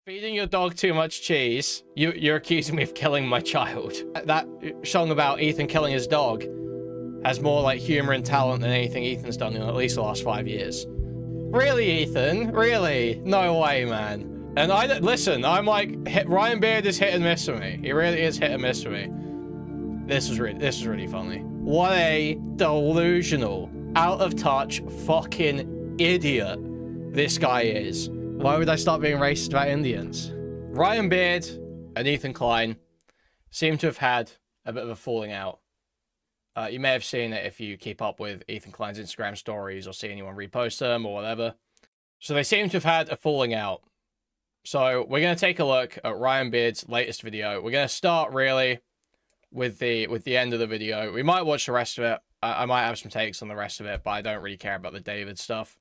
Feeding your dog too much cheese. You're accusing me of killing my child. That song about Ethan killing his dog has more like humor and talent than anything Ethan's done in at least the last 5 years. Really, Ethan? Really? No way, man. And listen, I'm like, Ryan Beard is hit and miss for me. He really is hit and miss for me. This was really funny. What a delusional, out of touch, fucking idiot this guy is. Why would I start being racist about Indians? Ryan Beard and Ethan Klein seem to have had a bit of a falling out. You may have seen it if you keep up with Ethan Klein's Instagram stories or see anyone repost them or whatever. So they seem to have had a falling out. So we're going to take a look at Ryan Beard's latest video. We're going to start really with the end of the video. We might watch the rest of it. I might have some takes on the rest of it, but I don't really care about the David stuff.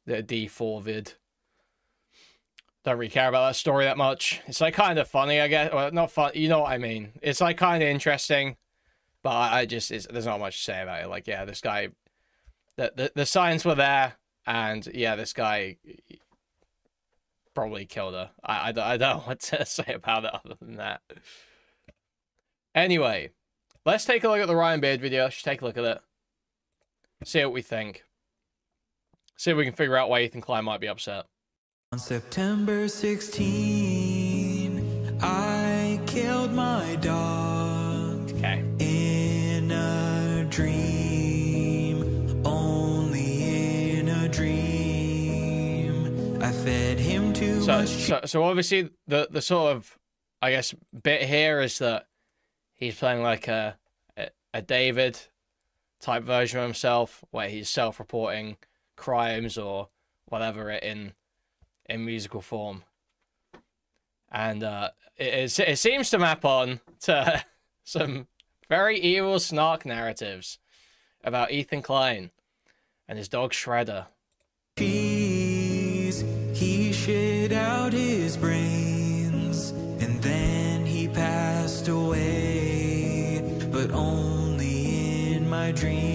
The D4 vid. Don't really care about that story that much. It's like kind of funny, I guess. Well, not fun. You know what I mean. It's like kind of interesting, but there's not much to say about it. Like, yeah, this guy, the signs were there, and yeah, this guy probably killed her. I don't know what to say about it other than that. Anyway, let's take a look at the Ryan Beard video. Let's take a look at it. See what we think. See if we can figure out why Ethan Klein might be upset. On September 16, I killed my dog. Okay. In a dream, only in a dream. I fed him too much. So obviously the sort of, I guess, bit here is that he's playing like a David type version of himself, where he's self-reporting crimes or whatever in musical form, and it seems to map on to some very evil snark narratives about Ethan Klein and his dog Shredder. He shit out his brains and then he passed away, but only in my dream.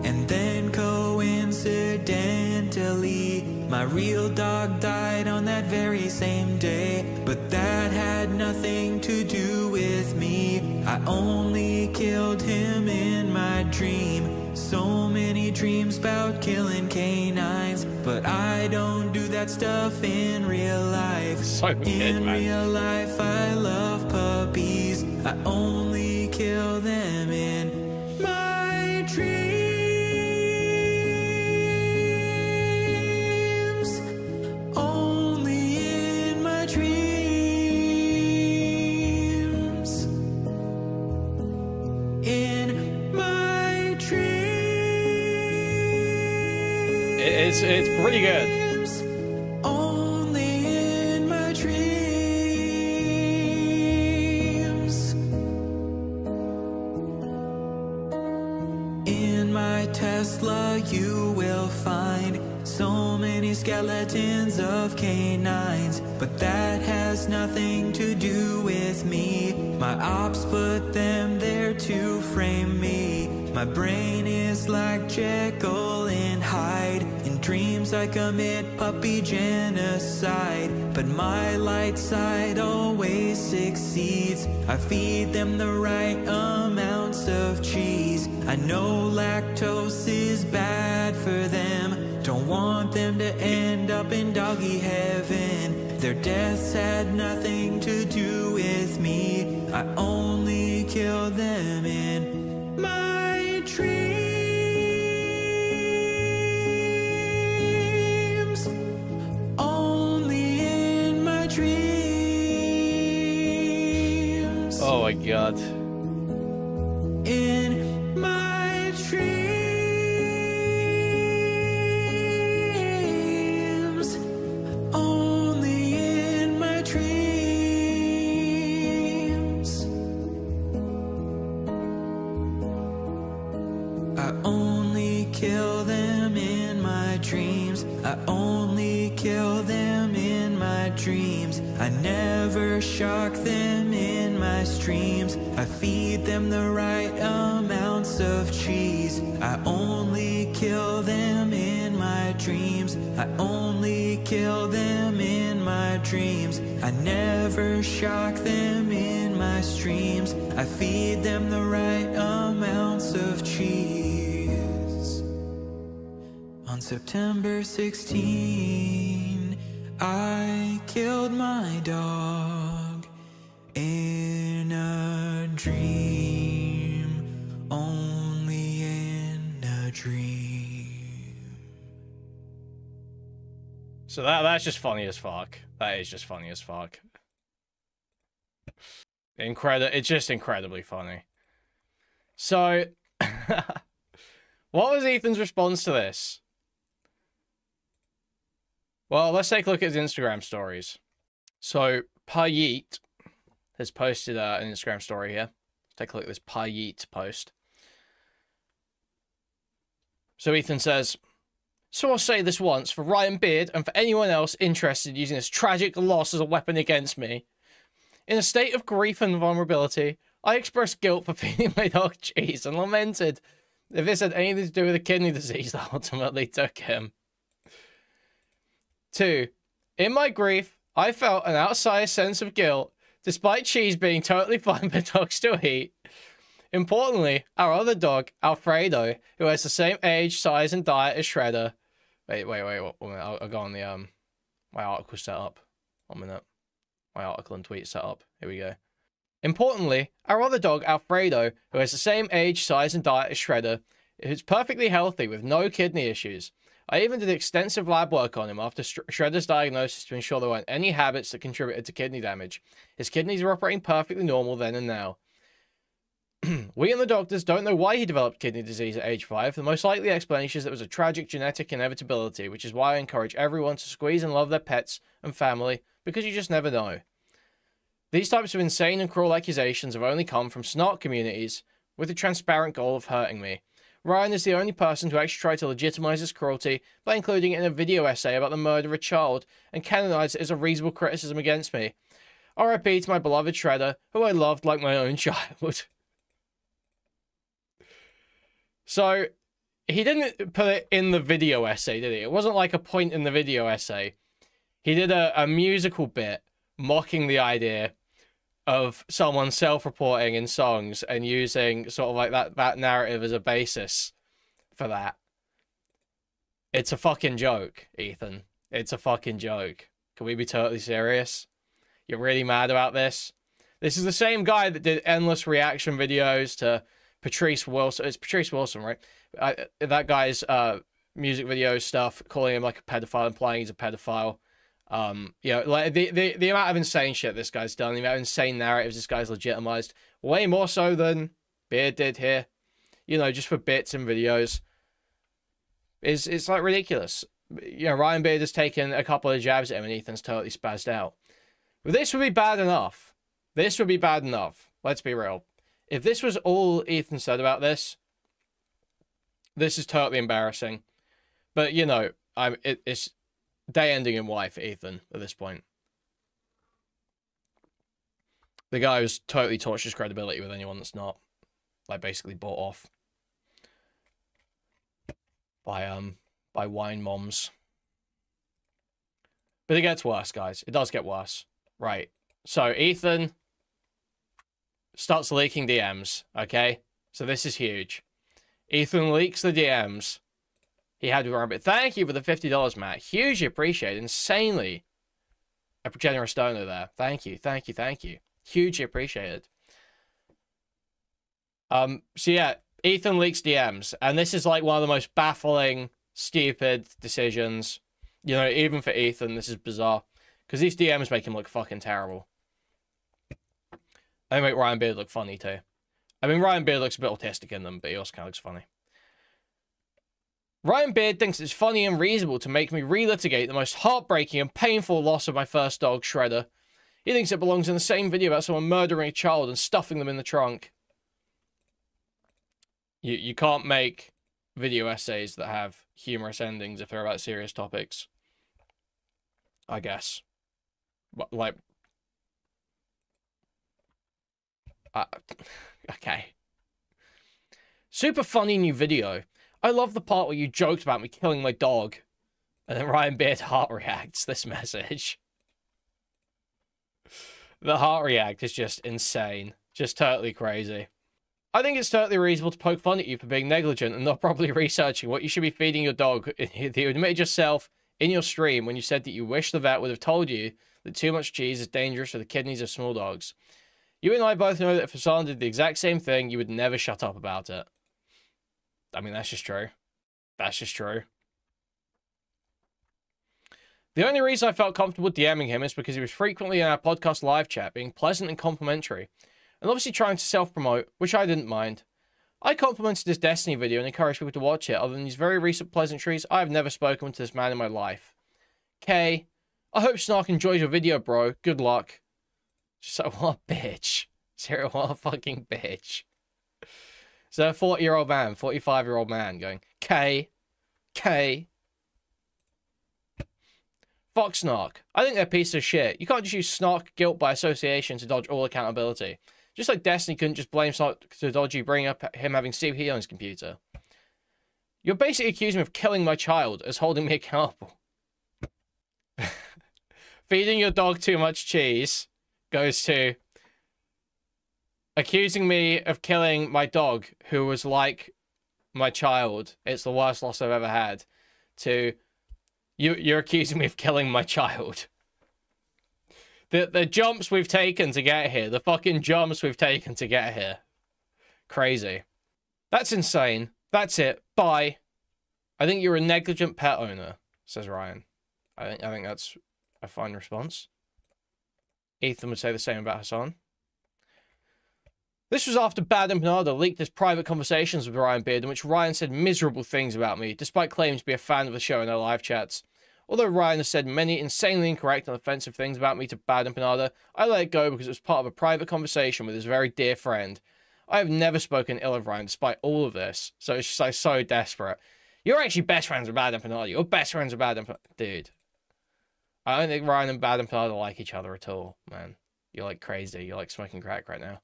And then coincidentally, my real dog died on that very same day. But that had nothing to do with me. I only killed him in my dream. So many dreams about killing canines, but I don't do that stuff in real life. So good, in real life, I love puppies. I only kill them in my dreams. It's pretty good. Only in my dreams. In my Tesla you will find so many skeletons of canines, but that has nothing to do with me. My ops put them there to frame me. My brain is like Jekyll and Hyde. In dreams I commit puppy genocide, but my light side always succeeds. I feed them the right amounts of cheese. I know lactose is bad for them. Don't want them to end up in doggy heaven. Their deaths had nothing to do with me. I only kill them in my dreams. Only in my dreams. Oh my god. In my dreams. Only in my dreams. I only kill them in my dreams. I only kill them in my dreams. I never shock them in my streams. I feed them the right amounts of cheese. I only kill them in my dreams. dreams. I only kill them in my dreams. I never shock them in my streams. I feed them the right amounts of cheese. On September 16, I killed my dog in a dream, only in a dream. So that's just funny as fuck. That is just funny as fuck. It's just incredibly funny. So, what was Ethan's response to this? Well, let's take a look at his Instagram stories. So, Parody has posted an Instagram story here. Let's take a look at this Parody post. So Ethan says, "So I'll say this once for Ryan Beard and for anyone else interested in using this tragic loss as a weapon against me. In a state of grief and vulnerability, I expressed guilt for feeding my dog cheese and lamented if this had anything to do with a kidney disease that ultimately took him. 2. In my grief, I felt an outsized sense of guilt, despite cheese being totally fine for dogs to eat. Importantly, our other dog, Alfredo, who has the same age, size, and diet as Shredder." Wait, 1 minute. I'll go on the, my article set up. 1 minute. My article and tweet set up. Here we go. "Importantly, our other dog, Alfredo, who has the same age, size, and diet as Shredder, is perfectly healthy with no kidney issues. I even did extensive lab work on him after Shredder's diagnosis to ensure there weren't any habits that contributed to kidney damage. His kidneys are operating perfectly normal then and now. We and the doctors don't know why he developed kidney disease at age 5. The most likely explanation is that it was a tragic genetic inevitability, which is why I encourage everyone to squeeze and love their pets and family, because you just never know. These types of insane and cruel accusations have only come from snot communities with the transparent goal of hurting me. Ryan is the only person who actually tried to legitimize this cruelty by including it in a video essay about the murder of a child and canonized it as a reasonable criticism against me. RIP to my beloved Shredder, who I loved like my own child." So, he didn't put it in the video essay, did he? It wasn't like a point in the video essay. He did a musical bit mocking the idea of someone self-reporting in songs and using sort of like that narrative as a basis for that. It's a fucking joke, Ethan. It's a fucking joke. Can we be totally serious? You're really mad about this? This is the same guy that did endless reaction videos to Patrice Wilson. It's Patrice Wilson, right? That guy's music video stuff, calling him like a pedophile, implying he's a pedophile. You know, like the amount of insane shit this guy's done, the amount of insane narratives this guy's legitimized, way more so than Beard did here. You know, just for bits and videos. It's like ridiculous. You know, Ryan Beard has taken a couple of jabs at him and Ethan's totally spazzed out. But this would be bad enough. This would be bad enough. Let's be real. If this was all Ethan said about this is totally embarrassing. But, you know, it's day ending in Y for Ethan at this point. The guy who's totally torched his credibility with anyone that's not, like, basically bought off by wine moms. But it gets worse, guys. It does get worse. Right. So, Ethan starts leaking DMs, okay? So this is huge. Ethan leaks the DMs. He had to remember. Thank you for the $50, Matt. Hugely appreciated. Insanely a generous donor there. Thank you, thank you, thank you. Hugely appreciated. So yeah, Ethan leaks DMs. And this is like one of the most baffling, stupid decisions. You know, even for Ethan, this is bizarre. Because these DMs make him look fucking terrible. They make Ryan Beard look funny too. I mean, Ryan Beard looks a bit autistic in them, but he also kind of looks funny. "Ryan Beard thinks it's funny and reasonable to make me relitigate the most heartbreaking and painful loss of my first dog, Shredder. He thinks it belongs in the same video about someone murdering a child and stuffing them in the trunk." You can't make video essays that have humorous endings if they're about serious topics. I guess. But, like... okay. "Super funny new video. I love the part where you joked about me killing my dog. And then Ryan Beard heart reacts this message. The heart react is just insane. Just totally crazy. I think it's totally reasonable to poke fun at you for being negligent and not properly researching what you should be feeding your dog. You admitted yourself in your stream when you said that you wish the vet would have told you that too much cheese is dangerous for the kidneys of small dogs. You and I both know that if Hassan did the exact same thing, you would never shut up about it. I mean, that's just true. That's just true. The only reason I felt comfortable DMing him is because he was frequently in our podcast live chat, being pleasant and complimentary, and obviously trying to self-promote, which I didn't mind. I complimented his Destiny video and encouraged people to watch it. Other than these very recent pleasantries, I have never spoken to this man in my life. K, I hope Snark enjoys your video, bro. Good luck. Just like, what a bitch. Zero, what a fucking bitch. So a 40-year-old man, 45-year-old man going, K. Fuck Snark. I think they're a piece of shit. You can't just use Snark guilt by association to dodge all accountability. Just like Destiny couldn't just blame Snark to dodge you bringing up him having CPU on his computer. You're basically accusing me of killing my child as holding me accountable. Feeding your dog too much cheese goes to accusing me of killing my dog, who was like my child. It's the worst loss I've ever had. To you're accusing me of killing my child. The jumps we've taken to get here. The fucking jumps we've taken to get here. Crazy. That's insane. That's it. Bye. I think you're a negligent pet owner, says Ryan. I think that's a fine response. Ethan would say the same about Hassan. This was after Bad Empanada leaked his private conversations with Ryan Beard in which Ryan said miserable things about me, despite claiming to be a fan of the show in their live chats. Although Ryan has said many insanely incorrect and offensive things about me to Bad Empanada, I let it go because it was part of a private conversation with his very dear friend. I have never spoken ill of Ryan despite all of this, so it's just like so desperate. You're actually best friends with Bad Empanada. You're best friends with Bad Empanada. Dude. I don't think Ryan and Bad Empanada like each other at all, man. You're like crazy. You're like smoking crack right now.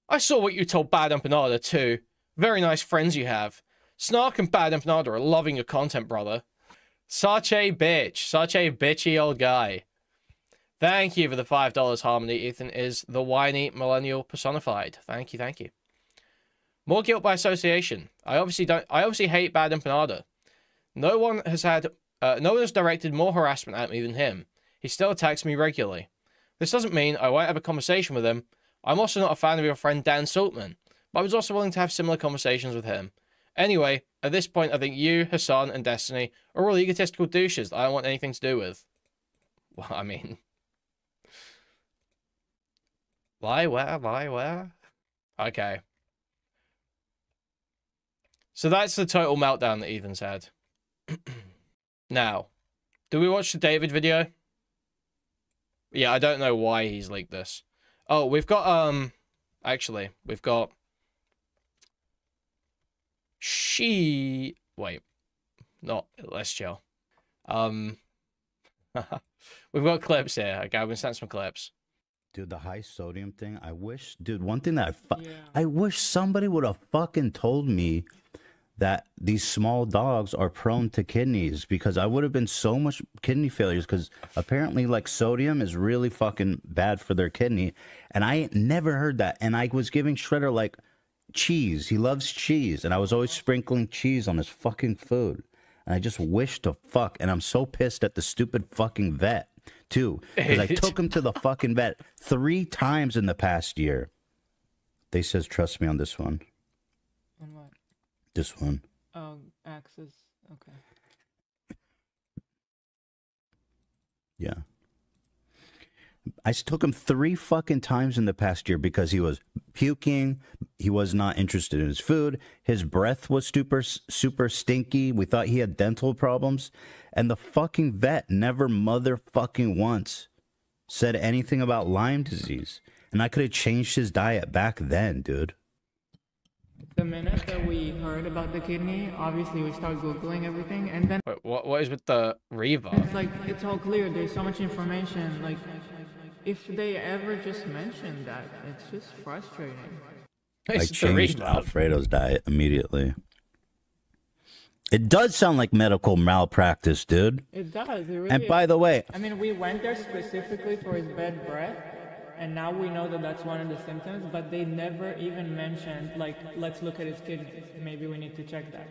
I saw what you told Bad Empanada too. Very nice friends you have. Snark and Bad Empanada are loving your content, brother. Such a bitch. Such a bitchy old guy. Thank you for the $5, Harmony. Ethan is the whiny millennial personified. Thank you, thank you. More guilt by association. I obviously hate Bad Empanada. No one has directed more harassment at me than him. He still attacks me regularly. This doesn't mean I won't have a conversation with him. I'm also not a fan of your friend Dan Saltman, but I was also willing to have similar conversations with him. Anyway, at this point, I think you, Hassan, and Destiny are all egotistical douches that I don't want anything to do with. Well, I mean... Lie where? Okay. So that's the total meltdown that Ethan's had. Now, do we watch the David video? Yeah, I don't know why he's leaked this. Oh, we've got, actually, we've got... Wait. Not, let's chill. We've got clips here. Okay, I've been sent some clips. Dude, the high sodium thing, I wish, dude, one thing that I wish somebody would have fucking told me that these small dogs are prone to kidneys, because I would have been so much kidney failures, because apparently like sodium is really fucking bad for their kidney. And I never heard that. And I was giving Shredder like cheese. He loves cheese. And I was always sprinkling cheese on his fucking food. And I just wish to fuck. And I'm so pissed at the stupid fucking vet too, because I took him to the fucking vet 3 times in the past year. They says, trust me on this one. On what? This one. Oh, Axis. Okay. Yeah. I took him 3 fucking times in the past year because he was puking. He was not interested in his food. His breath was super stinky. We thought he had dental problems. And the fucking vet never motherfucking once said anything about Lyme disease. And I could have changed his diet back then, dude. The minute that we heard about the kidney, obviously we started Googling everything, and then... Wait, what is with the Reva? It's like, it's all clear, there's so much information, like, if they ever just mentioned that, it's just frustrating. I changed Alfredo's diet immediately. It does sound like medical malpractice, dude. It does. It really And by the way, I mean, we went there specifically for his bad breath, and now we know that that's one of the symptoms, but they never even mentioned, like, let's look at his kidneys. Maybe we need to check that.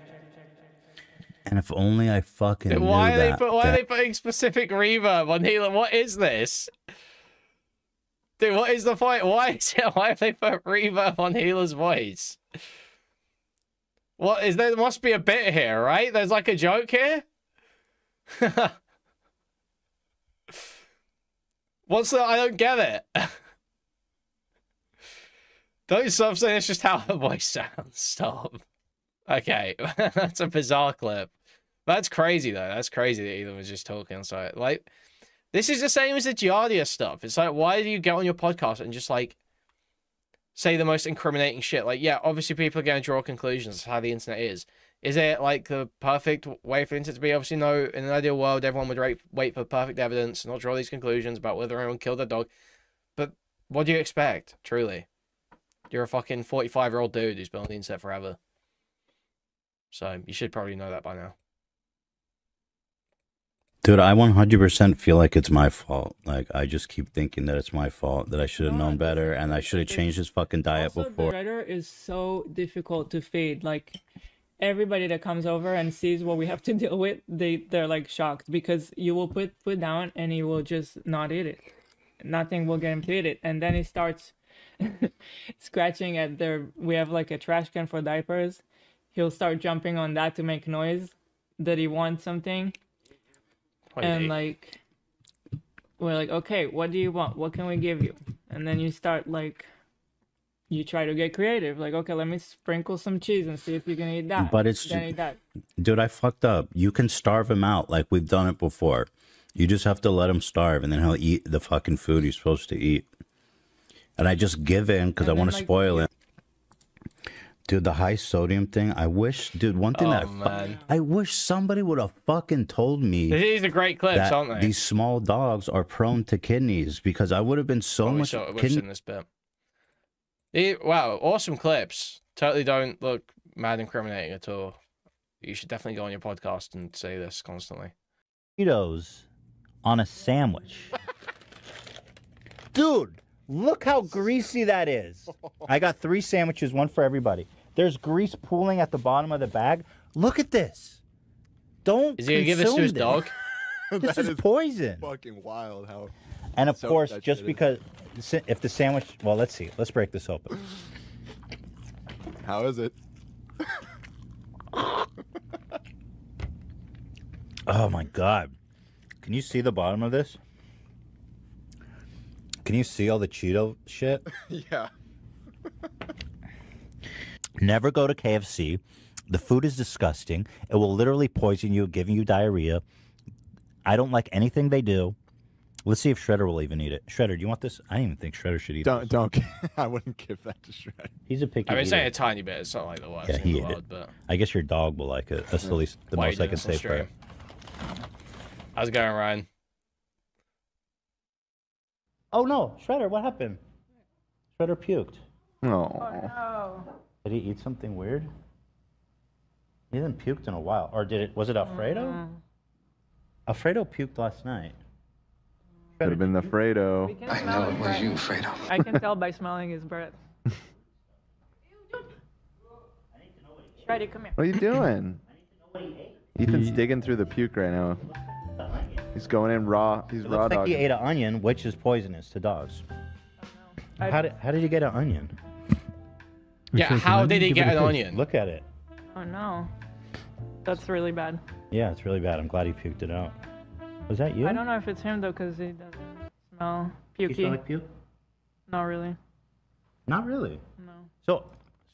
and if only I fucking knew Why that. are they putting specific reverb on Hela? What is this? Dude, what is the point? Why have they put reverb on Hela's voice? What is there? Must be a bit here, right? There's like a joke here. What's the? I don't get it. Don't stop saying it's just how her voice sounds. Stop. Okay, that's a bizarre clip. That's crazy though. That's crazy that Ethan was just talking. So like, this is the same as the Giardia stuff. It's like, why do you get on your podcast and just like say the most incriminating shit? Like, yeah, obviously people are going to draw conclusions. That's how the internet is. Is it like the perfect way for the internet to be? Obviously, no. In an ideal world, everyone would wait for perfect evidence and not draw these conclusions about whether anyone killed their dog. But what do you expect? Truly, you're a fucking 45-year-old dude who's been on the internet forever. So you should probably know that by now. Dude, I 100% feel like it's my fault. Like, I just keep thinking that it's my fault, that I should have known better, and I should have changed his fucking diet Also, before. the shredder is so difficult to feed. Like, everybody that comes over and sees what we have to deal with, they're like shocked, because you will put food down and he will just not eat it. Nothing will get him to eat it. And then he starts scratching at we have like a trash can for diapers. He'll start jumping on that to make noise that he wants something. And like, we're like, okay, what do you want? What can we give you? And then you start like, you try to get creative. Like, okay, let me sprinkle some cheese and see if you can eat that. But it's, eat that. Dude, I fucked up. You can starve him out like we've done it before. You just have to let him starve, and then he'll eat the fucking food he's supposed to eat. And I just give in because I want to spoil it. Dude, the high sodium thing, I wish, dude, one thing I wish somebody would have fucking told me. These are great clips, aren't they? These small dogs are prone to kidneys, because I would have been so much. We've seen this bit. Wow, awesome clips. Totally don't look mad incriminating at all. You should definitely go on your podcast and say this constantly. Cheetos on a sandwich. Dude, look how greasy that is. I got 3 sandwiches, one for everybody. There's grease pooling at the bottom of the bag. Look at this. Don't. Is he gonna give this to his dog? This is poison. Fucking wild. How? And of course, just because if the sandwich, well, let's see. Let's break this open. How is it? Oh my God. Can you see the bottom of this? Can you see all the Cheeto shit? Yeah. Never go to KFC. The food is disgusting. It will literally poison you, giving you diarrhea. I don't like anything they do. Let's see if Shredder will even eat it. Shredder, do you want this? I didn't even think Shredder should eat this. Don't. I wouldn't give that to Shredder. He's a picky eater. I mean, say a tiny bit. It's not like the worst in the world, but I guess your dog will like it. That's the least, the most I can say for it. How's it going, Ryan? Oh no, Shredder, what happened? Shredder puked. No. Oh no. Did he eat something weird? He hasn't puked in a while. Or was it Alfredo? Alfredo puked last night. Could have been the Fredo. I know it was you, Fredo. I can tell by smelling his breath. Shreddy, come here. What are you doing? Ethan's digging through the puke right now. He's going in raw. He's raw Looks like dog. he ate an onion, which is poisonous to dogs. Oh, no. How did he get an onion? Yeah, how did he get an onion? Look at it. Oh no. That's really bad. Yeah, it's really bad. I'm glad he puked it out. Was that you? I don't know if it's him though, because he doesn't smell pukey. You smell like puke? Not really. Not really. No.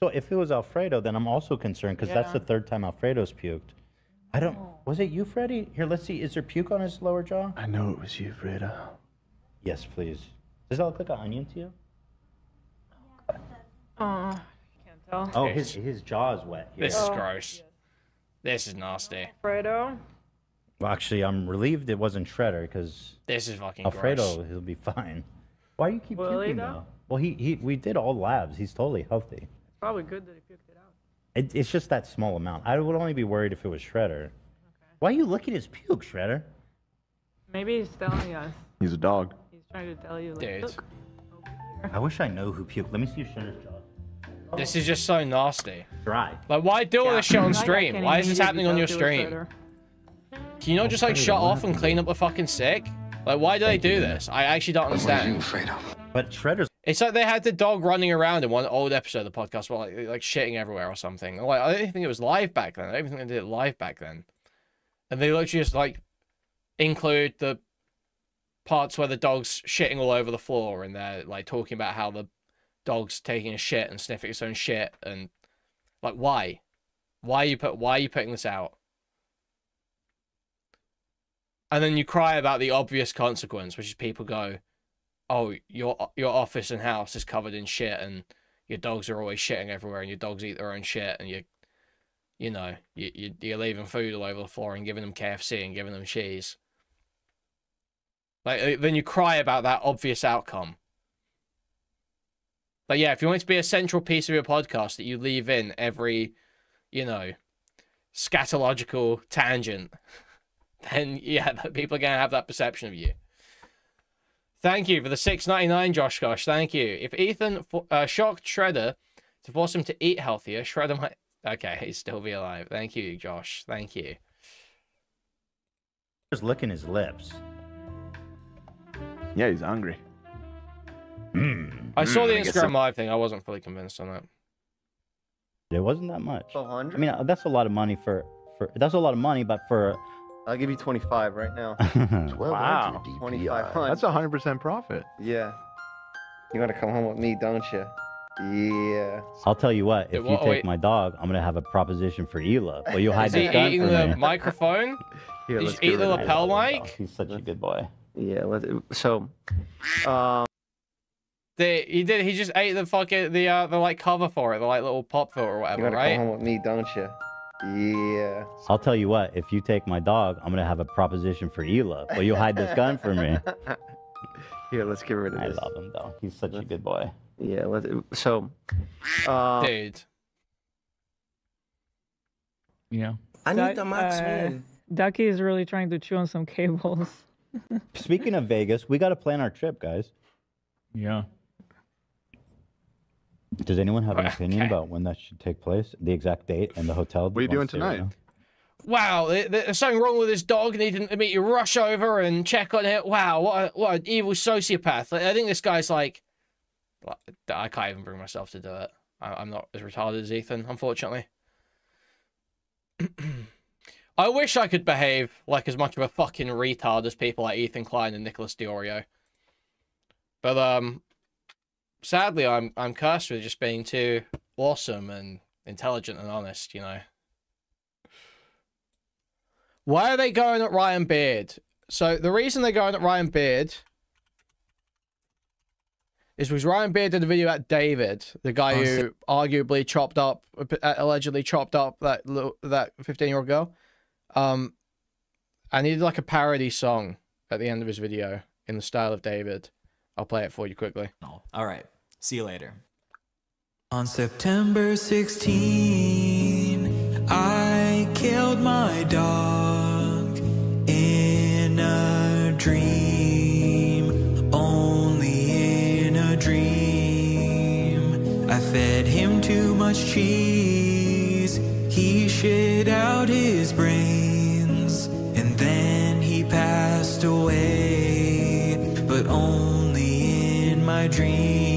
So if it was Alfredo, then I'm also concerned, because that's the 3rd time Alfredo's puked. I don't. Was it you, Freddy? Here, let's see. Is there puke on his lower jaw? I know it was you, Fredo. Yes, please. Does that look like an onion to you? Can't tell. Oh, his jaw is wet. Here. This is gross. This is nasty. Fredo. Well, actually, I'm relieved it wasn't Shredder, because This is fucking Alfredo, gross. he'll be fine. Why do you keep Will he puking though? though? Well, we did all labs. He's totally healthy. Probably good that he puked it out. It's just that small amount. I would only be worried if it was Shredder. Okay. Why are you licking his puke, Shredder? Maybe he's telling us. He's a dog. He's trying to tell you, like, Dude. look, over here. I wish I know who puked. Let me see Shredder's jaw. This is just so nasty. Dry. Like, why do all this shit on stream? Like, Why is this happening on your immediately stream? tell to a Can you not just like shut off and clean up the fucking sick? Like, why do they do this? I actually don't understand. But Shredder's It's like they had the dog running around in one old episode of the podcast, while like shitting everywhere or something. Like, I don't even think it was live back then. I don't even think they did it live back then. And they literally just like include the parts where the dog's shitting all over the floor, and they're like talking about how the dog's taking a shit and sniffing its own shit, and like, why? Why are you putting this out? And then you cry about the obvious consequence, which is people go, oh, your office and house is covered in shit, and your dogs are always shitting everywhere, and your dogs eat their own shit, and you're leaving food all over the floor and giving them KFC and giving them cheese. Like, then you cry about that obvious outcome. But yeah, if you want it to be a central piece of your podcast that you leave in every, scatological tangent, then yeah, people are going to have that perception of you. Thank you for the $6.99, Josh Gosh. Thank you. If Ethan shocked Shredder to force him to eat healthier, Shredder might... Okay, he'd still be alive. Thank you, Josh. Thank you. just licking his lips. Yeah, he's hungry. I saw the Instagram Live thing. I wasn't fully convinced on that. It wasn't that much. 100? I mean, that's a lot of money for that's a lot of money, but for... I'll give you 25 right now. Wow. 2,500. That's 100% profit. Yeah. You want to come home with me, don't you? Yeah. I'll tell you what, if Wait, you take wait. my dog, I'm gonna have a proposition for Ela. Will you hide Is he this gun eating for the me? microphone? Here, Did let's you eat get the rid of lapel I love him, mic? though. He's such a good boy. Yeah. So, He just ate the fucking the like cover for it, the like little pop filter or you whatever, want to right? come home with me, don't you? Yeah. I'll tell you what, if you take my dog, I'm gonna have a proposition for Ela. Will you hide this gun for me? Here, let's get rid of I this. love him though. He's such a good boy. Yeah. So, Dude. Yeah. I need the max win. Ducky is really trying to chew on some cables. Speaking of Vegas, we gotta plan our trip, guys. Yeah. Does anyone have an opinion Okay. about when that should take place? The exact date and the hotel? What are you doing tonight? Wow, there's something wrong with this dog. Needing me to rush over and check on it. Wow, what an evil sociopath. Like, I think this guy's like, I can't even bring myself to do it. I'm not as retarded as Ethan, unfortunately. I wish I could behave like as much of a fucking retard as people like Ethan Klein and Nicholas Diorio. But sadly, I'm cursed with just being too awesome and intelligent and honest, you know. Why are they going at Ryan Beard? So the reason they're going at Ryan Beard is because Ryan Beard did a video at David, the guy who arguably allegedly chopped up that 15-year-old girl. And he did like a parody song at the end of his video in the style of David. I'll play it for you quickly. All right. See you later. On September 16, I killed my dog in a dream, only in a dream. I fed him too much cheese, he shit out his brains, and then he passed away, but only in my dream.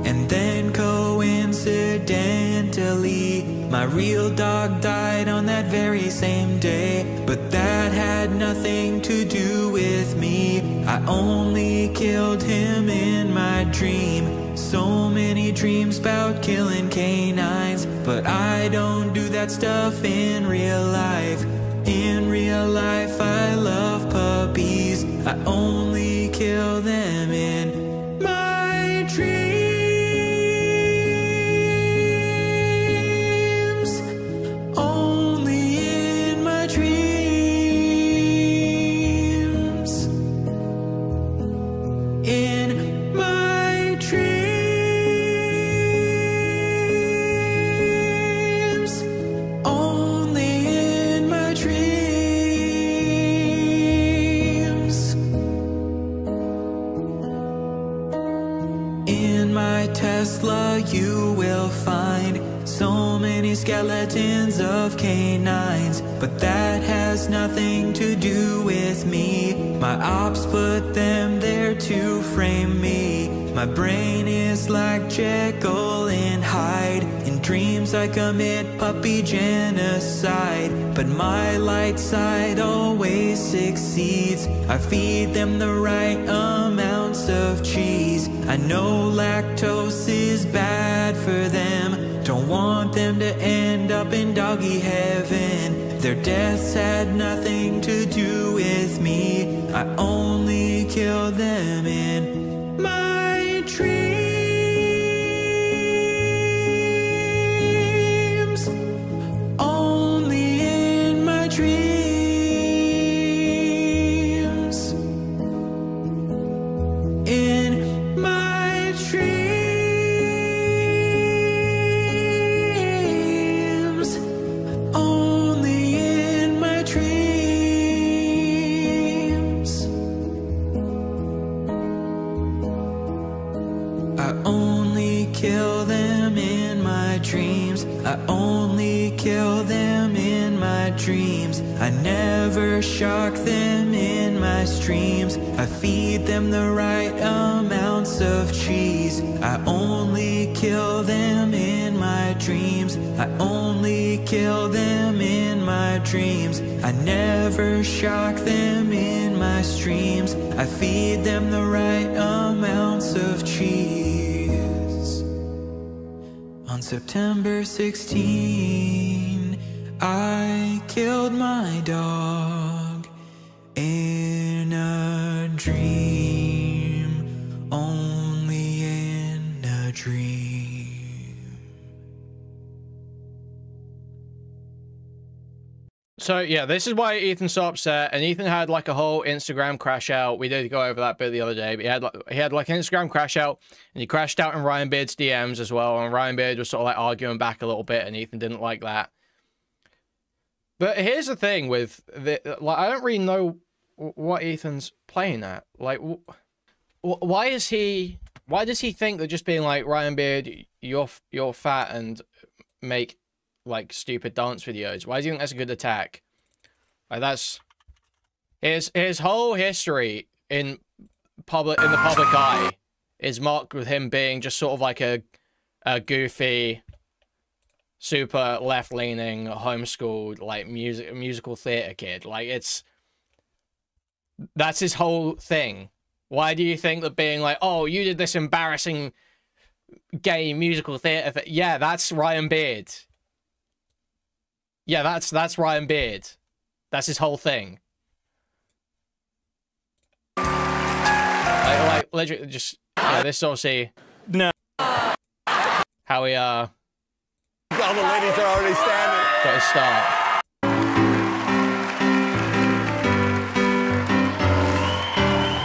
And then coincidentally, my real dog died on that very same day. But that had nothing to do with me, I only killed him in my dream. So many dreams about killing canines, but I don't do that stuff in real life. In real life I love puppies, I only kill them in my dreams. Only in my dreams. In my dreams. skeletons of canines, but that has nothing to do with me. My ops put them there to frame me. My brain is like Jekyll and Hyde. In dreams I commit puppy genocide, but my light side always succeeds. I feed them the right amounts of cheese. I know lactose is bad for them. Don't want them to end up in doggy heaven. Their deaths had nothing to do with me. I only kill them in my dreams. Only in my dreams. In my dreams. Only in my dreams. I only kill them in my dreams. I only kill them in my dreams. I never shock them in my streams. I feed them the right amounts of cheese. I only kill them in my dreams. I only kill them in my dreams. I never shock them in my streams. I feed them the right amounts of cheese. On September 16, I killed my dog in a dream, only in a dream. So yeah, this is why Ethan's so upset, and Ethan had like a whole Instagram crash out. We did go over that bit the other day, but he had like an Instagram crash out, and he crashed out in Ryan Beard's DMs as well, and Ryan Beard was sort of like arguing back a little bit, and Ethan didn't like that. But here's the thing with the, like, I don't really know what Ethan's playing at. Like, why does he think that just being like, Ryan Beard, you're fat and make like stupid dance videos, why do you think that's a good attack? Like, that's his whole history in the public eye is marked with him being just sort of like a goofy, super left-leaning, homeschooled, like musical theater kid. Like, that's his whole thing. Why do you think that being like, oh, you did this embarrassing gay musical theater thing? Yeah, that's Ryan Beard. Yeah, that's Ryan Beard. That's his whole thing. Like literally, just this is obviously no. How he all the ladies are already standing. Got his start.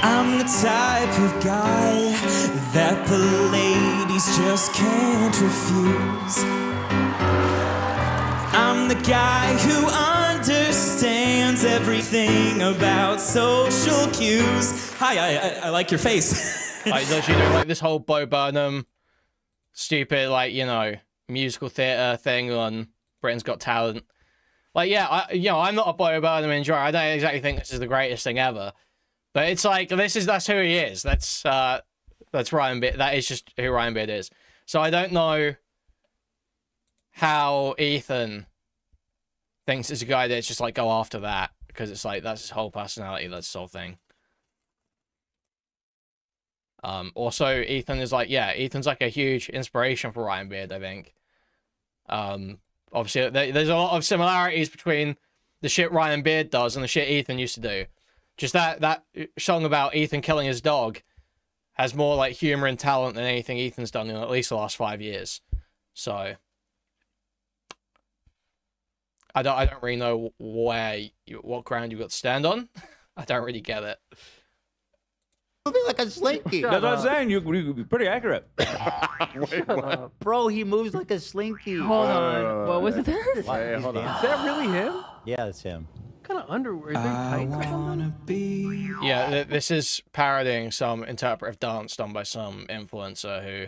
I'm the type of guy that the ladies just can't refuse. I'm the guy who understands everything about social cues. Hi, I like your face. Like, literally doing like this whole Bo Burnham stupid, like, you know, musical theater thing on Britain's Got Talent. Like, yeah, I'm not a Bo Burnham enjoyer. I don't exactly think this is the greatest thing ever. But it's like, that's who he is. That's Ryan Beard. That is just who Ryan Beard is. So I don't know how Ethan thinks it's a guy that's just like go after that, because it's like that's his whole personality, that's his whole thing. Also, Ethan is like, yeah, Ethan's like a huge inspiration for Ryan Beard, I think. Obviously, there's a lot of similarities between the shit Ryan Beard does and the shit Ethan used to do. Just that song about Ethan killing his dog has more like humor and talent than anything Ethan's done in at least the last 5 years. So I don't really know what ground you got to stand on. I don't really get it. Moving like a slinky. That's what I'm saying. You're pretty accurate. Wait, what? Bro, he moves like a slinky. Hold on. What was this? Hey, hold on. Is that really him? Yeah, it's him. What kind of underwear? Is they tights or something? Yeah, this is parodying some interpretive dance done by some influencer who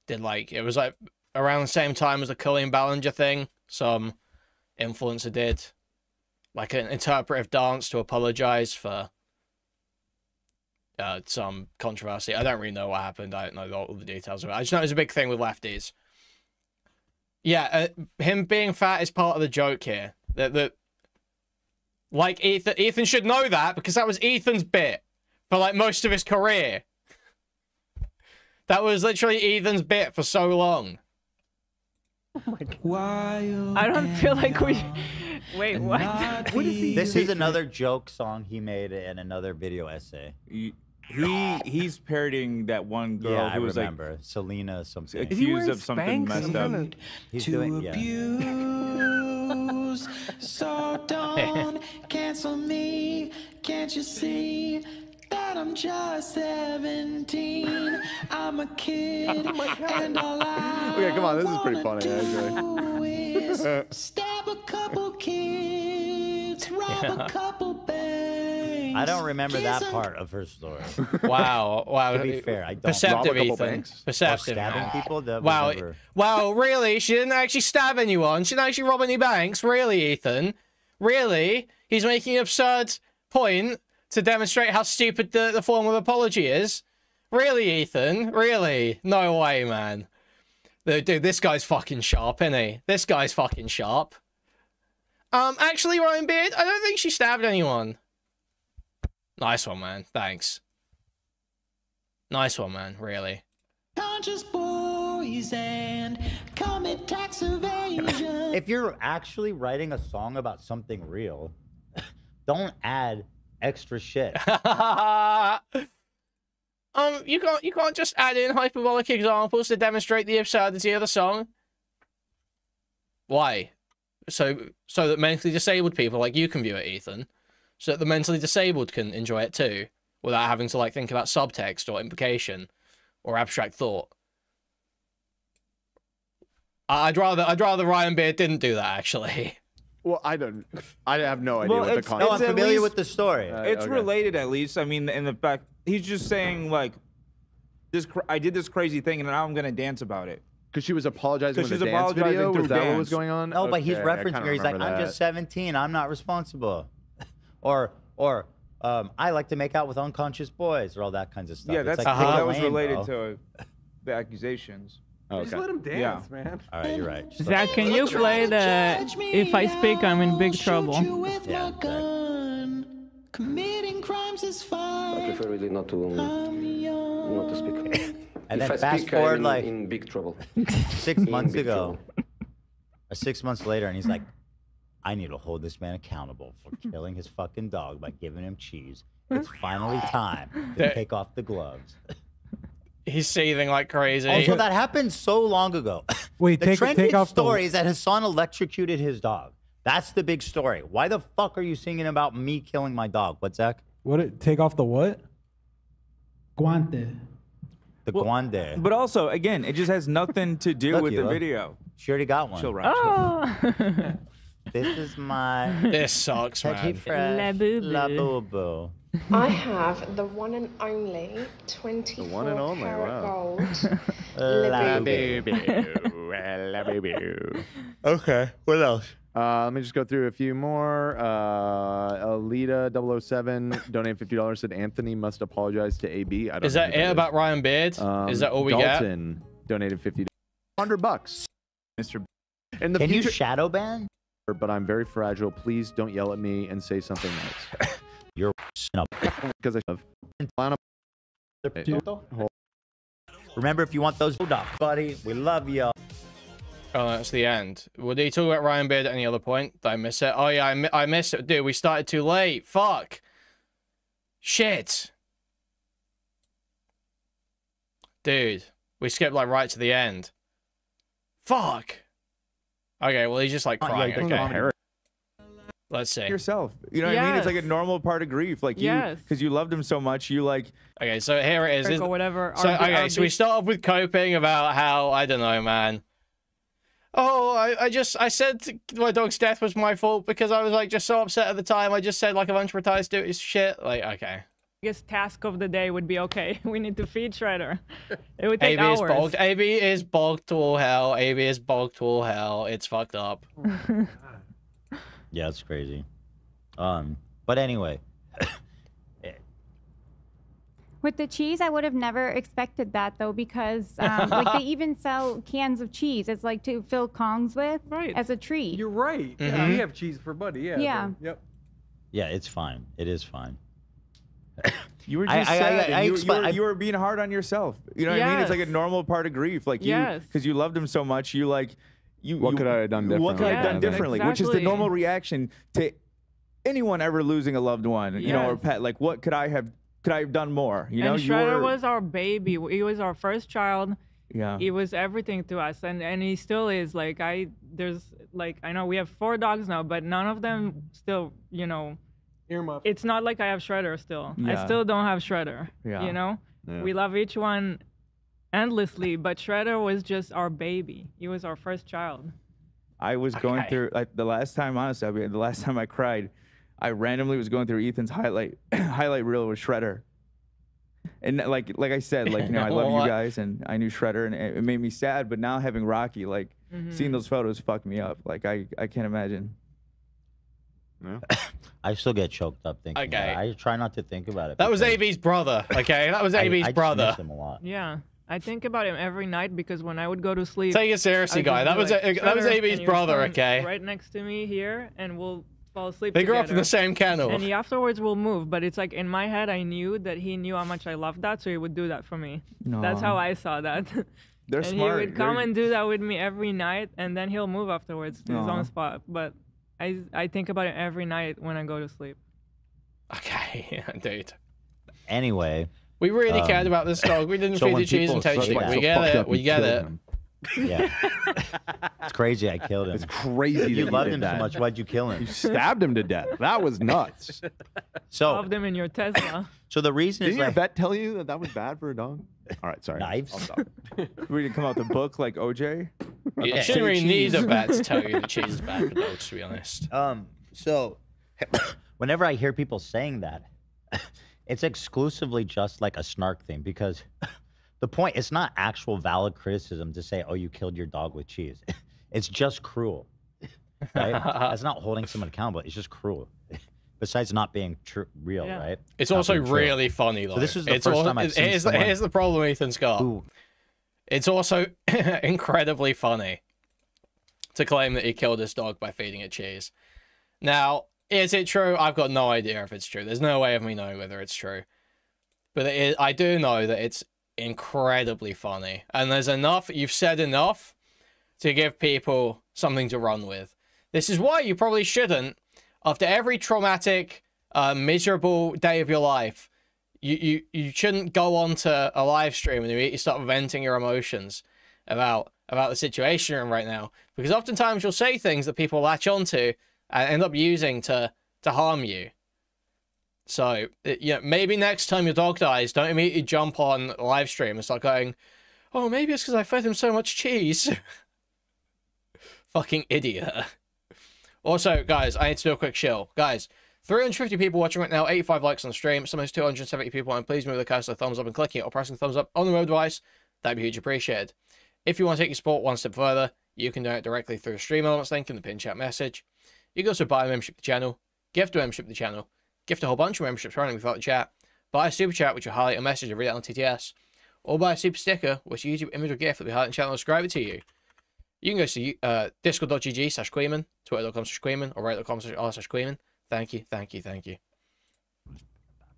did like, it was like around the same time as the Cullen Ballinger thing, some influencer did like an interpretive dance to apologize for some controversy. I don't really know what happened. I don't know all the details of it. I just know it was a big thing with lefties. Yeah, him being fat is part of the joke here. Like Ethan should know that because that was Ethan's bit for like most of his career. That was literally Ethan's bit for so long. Oh my God. I don't feel like we... Wait, what? What is he This is another joke song he made in another video essay. He's parodying that one girl Yeah, who was I remember. Selena something. accused of something messed up. He's doing, abuse, so don't cancel me. Can't you see that I'm just 17? I'm a kid, and all I Okay, come on, this is pretty funny, do is stab a couple kids, rob a couple banks. I don't remember that part of her story. Wow, wow. To be fair, I don't. Perceptive, Rob a couple Ethan. banks? Perceptive. Stabbing people? That Wow, was never... wow, really? She didn't actually stab anyone. She didn't actually rob any banks. Really, Ethan? Really? He's making an absurd point to demonstrate how stupid the form of apology is. Really, Ethan? Really? No way, man. Dude, this guy's fucking sharp, isn't he? This guy's fucking sharp. Actually, Ryan Beard, I don't think she stabbed anyone. Nice one, man. Thanks. Nice one, man. Really. Conscious boys and commit tax evasion. If you're actually writing a song about something real, don't add extra shit. You can't just add in hyperbolic examples to demonstrate the absurdity of the song. Why? So that mentally disabled people like you can view it, Ethan. So that the mentally disabled can enjoy it too, without having to like think about subtext or implication or abstract thought. I'd rather Ryan Beard didn't do that actually. Well, I have no idea what the context. No, I'm familiar with the story. It's related, at least. I mean, in the fact he's just saying like, I did this crazy thing, and now I'm gonna dance about it. Because she was apologizing with She's a dance video. apologizing Was through that what was dance. going on? No, but he's Okay, I referencing kinda her. He's like, remember I'm that. just 17. I'm not responsible. or I like to make out with unconscious boys, or all that kinds of stuff. Yeah, It's that's like, that was lame, related bro. to the accusations. Just let him dance, man. All right, you're right. Just Zach, let- can you play the If I Speak, I'm in Big Trouble? Yeah, Committing crimes is fine. I prefer really not to speak. And If then I fast speak, forward I'm like in big trouble. 6 months big ago, or 6 months later, and he's like, I need to hold this man accountable for killing his fucking dog by giving him cheese. It's finally time to take off the gloves. He's seething like crazy. Also, that happened so long ago. Wait, the trending story is that Hassan electrocuted his dog. That's the big story. Why the fuck are you singing about me killing my dog? What's Zach? Take off the what? Guante. The guande. But also, again, it just has nothing to do Look, with the Ela. video. She already got one. Chill, right? This is my... This sucks, man. La boo-boo. I have the one and only 24 The one and only, karat wow. gold. La Libby. Okay, what else? Let me just go through a few more. Alita 007 donated $50. Said Anthony must apologize to AB. I don't Is know that who it about Ryan Beard? Is that all we get? Dalton donated $50. $100. Mr. In the Can you future, shadow ban? but I'm very fragile. Please don't yell at me and say something nice. You're up. Because I have. Remember, if you want those dogs, buddy, we love you. Oh, that's the end. Well, did you talk about Ryan Beard at any other point? Did I miss it? Oh, yeah, I missed it. Dude, we started too late. Fuck. Shit. Dude, we skipped, like, right to the end. Fuck. Okay, well, he's just, like, crying. Okay. Let's see. Yourself. You know what I mean? It's like a normal part of grief. Like, because you loved him so much, you, like... Okay, so here it is. Or whatever. So, okay, so we start off with coping about how, I don't know, man. Oh, I said my dog's death was my fault because I was like just so upset at the time. I just said like a bunch of retarded stupid shit. Like, okay. biggest task of the day would be, okay, we need to feed Shredder. It would take AB hours. is bogged. AB is bogged to all hell. AB is bogged to all hell. It's fucked up. Yeah, it's crazy. But anyway. With the cheese, I would have never expected that though, because like they even sell cans of cheese. It's like to fill Kongs with as a treat. You're right. Yeah, we have cheese for Buddy. Yeah. Yeah. Yep. Yeah, it's fine. It is fine. You were just sad. and you were being hard on yourself. You know what I mean? It's like a Yes. normal part of grief. Like you, Yes. because you loved him so much, you like, What could I have done differently? What could I have done Yes, differently? Which is the exactly. normal reaction to anyone ever losing a loved one, you know, or Yes. pet. Like, what could I have done more? You know, And Shredder was our baby. He was our first child. Yeah. He was everything to us, and he still is. Like I know we have 4 dogs now, but none of them still, you know. Earmuff. It's not like I have Shredder still. Yeah. I still don't have Shredder. Yeah. You know, Yeah. we love each one endlessly, but Shredder was just our baby. He was our first child. I was going through like the last time, honestly, the last time I cried, I randomly was going through Ethan's highlight reel with Shredder. And like I said, like, you know, I love you guys, and I knew Shredder, and it made me sad. But now having Rocky, like, seeing those photos fucked me up. Like, I can't imagine. No. I still get choked up thinking about it. I try not to think about it. That was AB's brother, okay? That was AB's I brother. Just miss him a lot. Yeah. I think about him every night because when I would go to sleep, Take it seriously, I'd guy. just That be was like, that was "Shredder," AB's and he was brother, coming okay? right next to me here, and we'll fall asleep They grew up together. in the same kennel. And he afterwards will move, but it's like in my head, I knew that he knew how much I loved that, so he would do that for me. That's how I saw that. They're and smart. he would come They're- and do that with me every night, and then he'll move afterwards to his Aw. own spot. But I think about it every night when I go to sleep. Okay, dude. Anyway. We really cared about this dog. We didn't so feed when the cheese people and taste say it. that- We So get fucked it. up We you get killed it. him. Yeah. It's crazy. I killed him. It's crazy. You that loved did him that. so much. Why'd you kill him? You stabbed him to death. That was nuts. So, Love them in your Tesla. so the reason Didn't is your like vet tell you that that was bad for a dog? All right, sorry. Knives? I'll stop. We didn't come out the book like OJ. You Okay. shouldn't really need cheese. a vet to tell you the cheese is bad for dogs, to be honest. So whenever I hear people saying that, it's exclusively just like a snark thing because the point, it's not actual valid criticism to say, oh, you killed your dog with cheese. It's just cruel, right? That's not holding someone accountable. It's just cruel. Besides not being real, Yeah. right? It's Not also being true. really funny, though. So this is the It's first al- time I've seen here's, someone here's the problem Ethan's got. who- It's also incredibly funny to claim that he killed his dog by feeding it cheese. Now, is it true? I've got no idea if it's true. There's no way of me knowing whether it's true. But I do know that it's incredibly funny. And there's enough, you've said enough to give people something to run with. This is why you probably shouldn't, after every traumatic, miserable day of your life, you shouldn't go onto a live stream and you start venting your emotions about the situation you're in right now. Because oftentimes you'll say things that people latch onto and end up using to harm you. So, maybe next time your dog dies, don't immediately jump on a live stream and start going, oh, maybe it's because I fed him so much cheese. Fucking idiot. Also, guys, I need to do a quick shill. Guys, 350 people watching right now, 85 likes on the stream, sometimes 270 people, and please move the cast a thumbs up and clicking it or pressing thumbs up on the mobile device. That'd be huge appreciated. If you want to take your support one step further, you can do it directly through the stream elements link in the pinned chat message. You can also buy a membership to the channel, gift a membership to the channel, gift a whole bunch of memberships running without the chat, buy a super chat which will highlight a message and read it on TTS, or buy a super sticker which is a YouTube image or gift that will highlight the channel and subscribe it to you. You can go to discord.gg/Kuihman, twitter.com/Kuihman, or reddit.com/r/Kuihman. Thank you, thank you, thank you.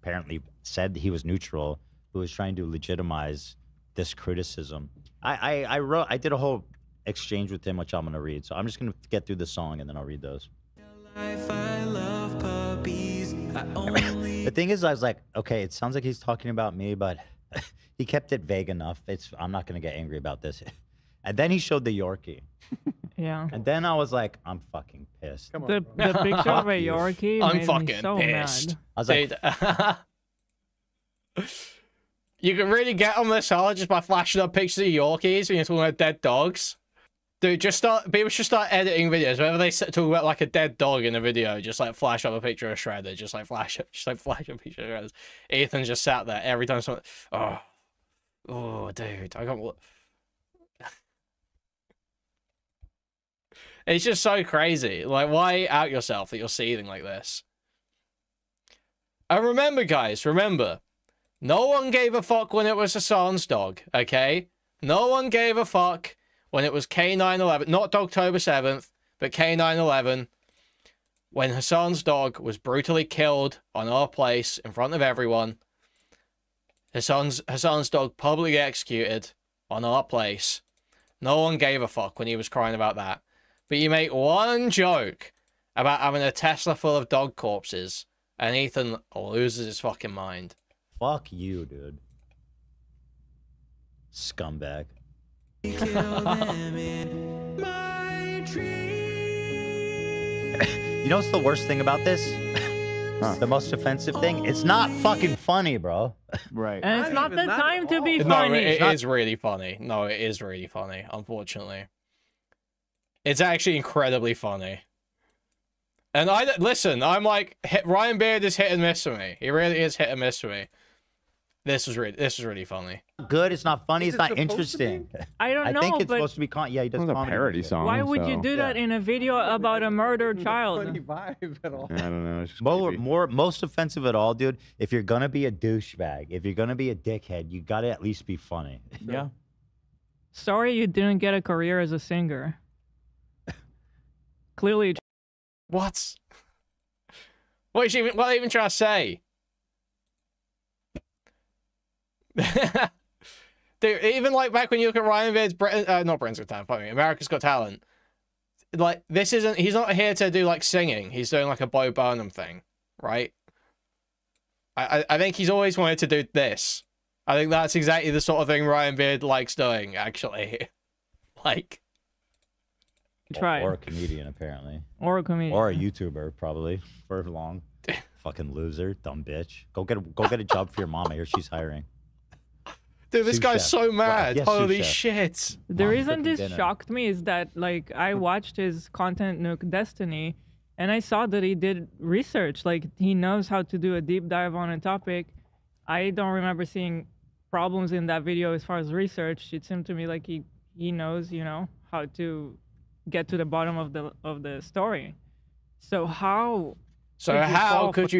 Apparently said he was neutral, who was trying to legitimize this criticism. I did a whole exchange with him, which I'm gonna read. So I'm just gonna get through the song and then I'll read those. The thing is, I was like, okay, it sounds like he's talking about me, but he kept it vague enough. I'm not gonna get angry about this. And then he showed the Yorkie. Yeah. And then I was like, I'm fucking pissed. The picture of a Yorkie I'm made fucking me so pissed. mad. I was like, You can really get on this hard just by flashing up pictures of Yorkies when you're talking about dead dogs. Dude, people should start editing videos. Whenever they talk about like a dead dog in a video, just like flash up a picture of Shredder. Just like flash a picture of Shredder. Ethan just sat there every time someone. Oh, dude, I got. It's just so crazy. Like, why out yourself that you're seething like this? And remember, guys, remember, no one gave a fuck when it was Hassan's dog. Okay, no one gave a fuck when it was K911, not Dogtober 7th, but K911, when Hassan's dog was brutally killed on our place in front of everyone. Hassan's dog publicly executed on our place. No one gave a fuck when he was crying about that. But you make one joke about having a Tesla full of dog corpses, and Ethan loses his fucking mind. Fuck you, dude. Scumbag. You know what's the worst thing about this? The most offensive thing? It's not fucking funny, bro. Right. And it's not the time to be No, funny. it is really funny. No, it is really funny, unfortunately. It's actually incredibly funny. And listen, I'm like, Ryan Beard is hit and miss for me. He really is hit and miss for me. This was really funny. Good, it's not funny, it's not interesting. I don't know, I think it's but supposed to be yeah, he does a parody song. why would you do that in a video about a murdered child? Funny vibe at all. I don't know. It's just most offensive at all, dude. If you're gonna be a douchebag, if you're gonna be a dickhead, you gotta at least be funny. Yeah. Sorry you didn't get a career as a singer. Clearly. What? What are you even trying to say? Dude, even like back when you look at Ryan Beard's not Britain's Got Talent, pardon me, America's Got Talent. Like, this isn't, he's not here to do like singing. He's doing like a Bo Burnham thing, right? I think he's always wanted to do this. I think that's exactly the sort of thing Ryan Beard likes doing, actually. Like, try. Or a comedian, apparently. Or a comedian. Or a YouTuber, probably, for long. Fucking loser, dumb bitch. Go get a job for your mama here. She's hiring. Dude, this Sous guy's chef. so mad. Yes, Holy sous chef. shit. The reason this dinner. shocked me is that, like, I watched his Content Nuke Destiny, and I saw that he did research. Like, he knows how to do a deep dive on a topic. I don't remember seeing problems in that video as far as research. It seemed to me like he knows, you know, how to get to the bottom of the story. So how could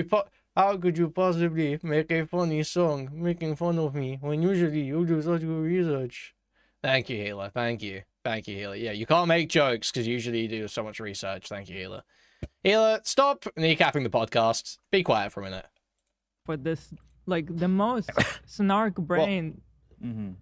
you possibly make a funny song making fun of me when usually you do such good research? Thank you, Healer. Thank you. Thank you, Healer. Yeah, you can't make jokes because usually you do so much research. Thank you, Healer. Healer, stop kneecapping the podcast. Be quiet for a minute. For this, like, the most snark brain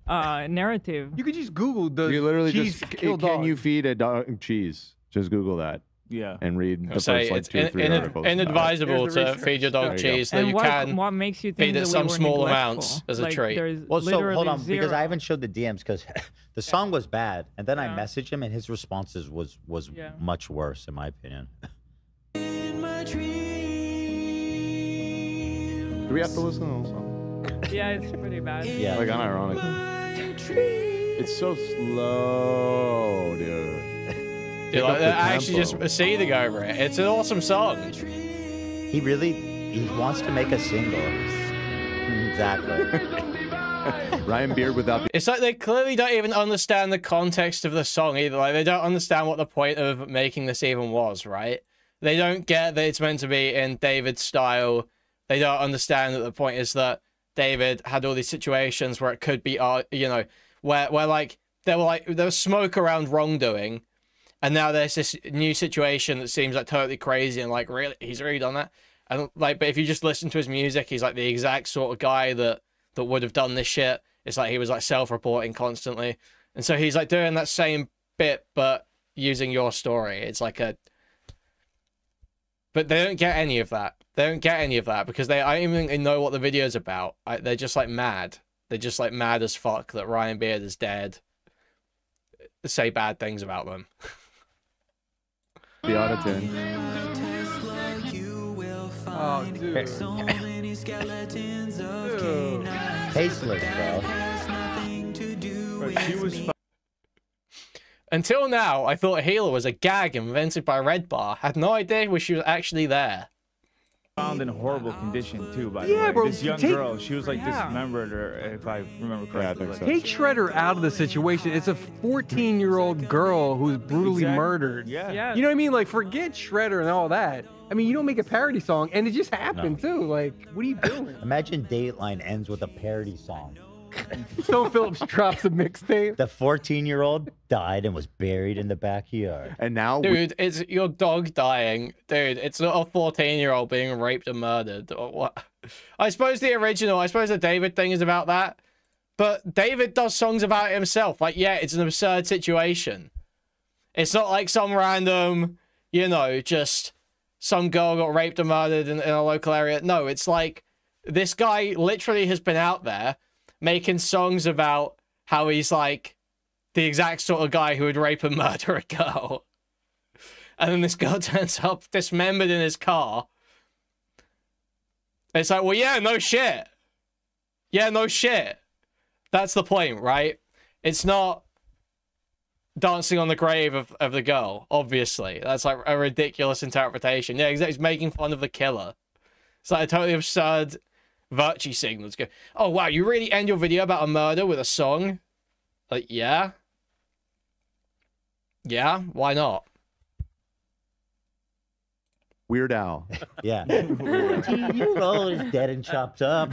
narrative. You could just Google the You literally cheese just kill can dog. you feed a dog cheese? Just Google that. Yeah. And read the Say first like it's 2 or 3 articles. inadvisable There's the to research. feed your dog There you cheese, go. though And you what, can what makes you feed think it that some we were small neglectful? amounts as a Like, treat. there's Well, so hold literally on, because zero. I haven't showed the DMs because the song was bad, and then I Yeah. messaged him, and his responses was Yeah. much worse, in my opinion. Do we have to listen to the whole song? Yeah, it's pretty bad. Yeah. Like, unironically. It's so slow, dude. Dude, like, I actually just seething over it. It's an awesome song. He wants to make a single. Exactly. Ryan Beard without the It's like they clearly don't even understand the context of the song either. Like, they don't understand what the point of making this even was, right? They don't get that it's meant to be in David's style. They don't understand that the point is that David had all these situations where it could be, you know, where like there was smoke around wrongdoing, and now there's this new situation that seems like totally crazy and like really he's really done that. And like, but if you just listen to his music, he's like the exact sort of guy that would have done this shit. It's like he was like self-reporting constantly, and so he's like doing that same bit but using your story. It's like a, but they don't get any of that. They don't get any of that because I don't even think they know what the video's about. They're just like mad. They're just like mad as fuck that Ryan Beard is dead. Say bad things about them. The auto-tune. Oh, dude. Tasteless, bro. But she was Until now, I thought Healer was a gag invented by Red Bar. Had no idea she was actually there. Found in horrible condition too, by the way. bro, This young girl, she was like dismembered, or if I remember correctly. Yeah, I think so. Take Shredder out of the situation. It's a 14-year-old girl who's brutally murdered. Yeah. You know what I mean? Like, forget Shredder and all that. I mean, you don't make a parody song, and it just happened too. Like, what are you doing? Imagine Dateline ends with a parody song. Stone Phillips drops a mixtape. The 14-year-old died and was buried in the backyard. And now, dude, it's your dog dying. Dude, it's not a 14-year-old being raped and murdered. Or what? I suppose the David thing is about that. But David does songs about it himself. Like, yeah, it's an absurd situation. It's not like some random, you know, just some girl got raped and murdered in a local area. No, it's like this guy literally has been out there making songs about how he's like the exact sort of guy who would rape and murder a girl. And then this girl turns up dismembered in his car. It's like, well, yeah, no shit. Yeah, no shit. That's the point, right? It's not dancing on the grave of the girl, obviously. That's like a ridiculous interpretation. Yeah, exactly. He's making fun of the killer. It's like a totally absurd virtue signals. Go, oh wow, you really end your video about a murder with a song? Like, yeah, why not? Weird Al. Yeah. 14-year-old is dead and chopped up.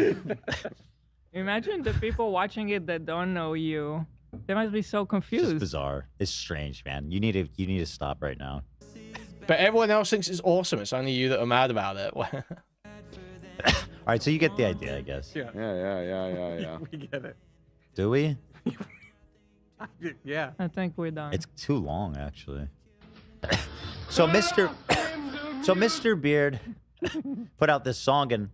Imagine the people watching it that don't know you. They must be so It's confused. just bizarre. It's strange, man. You need to stop right now. But everyone else thinks it's awesome. It's only you that are mad about it. All right, so you get the idea, I guess. Yeah. We get it. Do we? Yeah. I think we're done. It's too long, actually. So Mr. Beard put out this song, and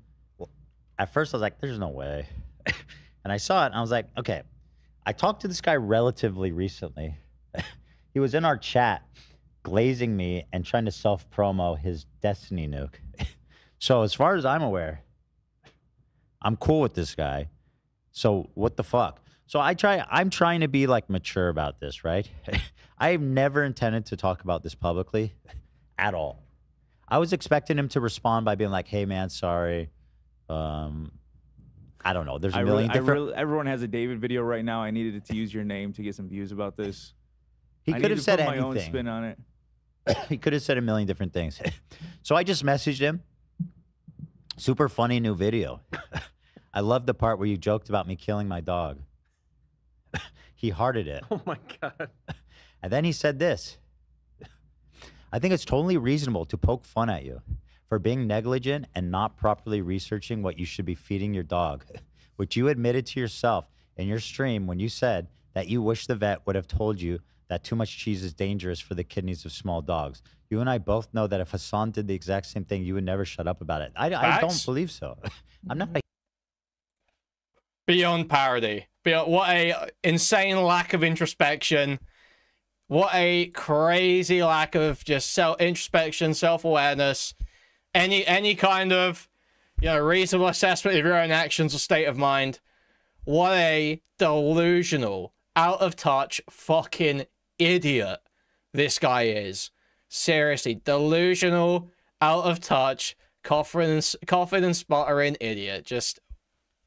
at first I was like, there's no way. And I saw it, and I was like, okay. I talked to this guy relatively recently. He was in our chat, glazing me and trying to self-promo his Destiny nuke. So as far as I'm aware, I'm cool with this guy. So what the fuck? So I'm trying to be like mature about this, right? I've never intended to talk about this publicly at all. I was expecting him to respond by being like, hey man, sorry. I don't know. There's a million different. Everyone has a David video right now. I needed to use your name to get some views about this. He could have said anything. My own spin on it. He could have said a million different things. So I just messaged him. Super funny new video. I love the part where you joked about me killing my dog. He hearted it. Oh my God. And then he said this. I think it's totally reasonable to poke fun at you for being negligent and not properly researching what you should be feeding your dog, which you admitted to yourself in your stream when you said that you wish the vet would have told you that too much cheese is dangerous for the kidneys of small dogs. You and I both know that if Hassan did the exact same thing, you would never shut up about it. I don't believe so. I'm not. Beyond parody. Beyond, what a insane lack of introspection. What a crazy lack of just introspection, self-awareness, any kind of, you know, reasonable assessment of your own actions or state of mind. What a delusional, out of touch fucking idiot this guy is. Seriously, delusional, out of touch, coughing and sputtering idiot. Just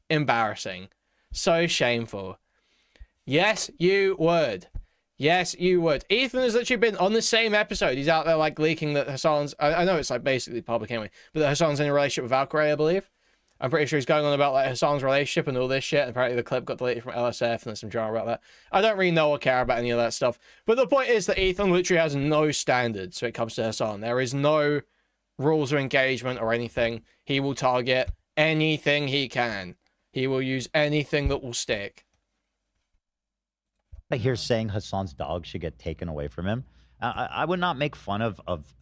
embarrassing. So shameful. Yes, you would. Yes, you would. Ethan has literally been on the same episode. He's out there like leaking that Hassan's... I know it's like basically public anyway, but that Hassan's in a relationship with Valkyrie, I believe. I'm pretty sure he's going on about like Hassan's relationship and all this shit. And apparently the clip got deleted from LSF and there's some drama about that. I don't really know or care about any of that stuff. But the point is that Ethan literally has no standards when it comes to Hassan. There is no rules of engagement or anything. He will target anything he can. He will use anything that will stick. I hear saying Hassan's dog should get taken away from him. I would not make fun of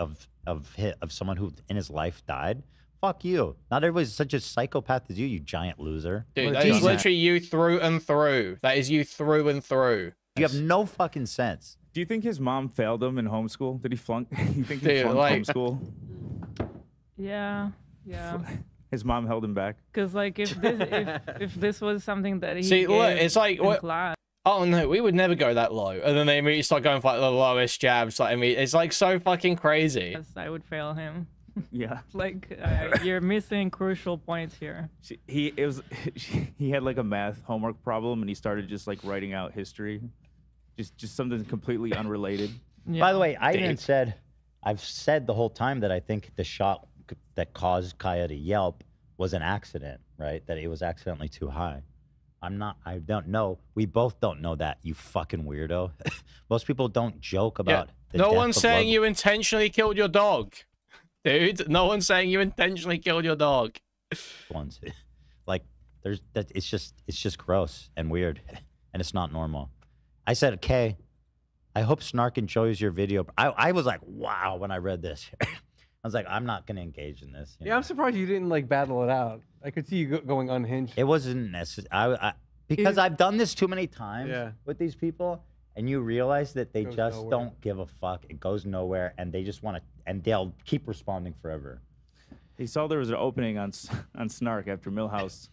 someone who in his life died. Fuck you. Not everybody's such a psychopath as you giant loser. Dude, that is literally you through and through. That is you through and through. You have no fucking sense. Do you think his mom failed him in homeschool? Did he flunk? You think he Dude, flunked like, homeschool? Yeah. His mom held him back. Because like if this was something that he see, look, it's like in class. oh no, we would never go that low. And then they immediately start going for like the lowest jabs. Like, I mean, it's like so fucking crazy. Yes, I would fail him. Yeah. Like, you're missing crucial points here. He had like a math homework problem, and he started just like writing out history, just something completely unrelated. Yeah. By the way, I've said the whole time that I think the shot that caused Kaya to yelp was an accident, right? That it was accidentally too high. I don't know. We both don't know that, you fucking weirdo. Most people don't joke about the No death one's of saying love. you intentionally killed your dog. Dude, no one's saying you intentionally killed your dog. Ones. Like, it's just gross and weird, and it's not normal. I said, okay, I hope Snark enjoys your video. I was like, wow, when I read this. I was like, I'm not going to engage in this. Yeah, I'm surprised you didn't like battle it out. I could see you going unhinged. It wasn't necessary. Because I've done this too many times with these people, and you realize that they just don't give a fuck. It goes nowhere, and they just want to, and they'll keep responding forever. He saw there was an opening on Snark after Millhouse.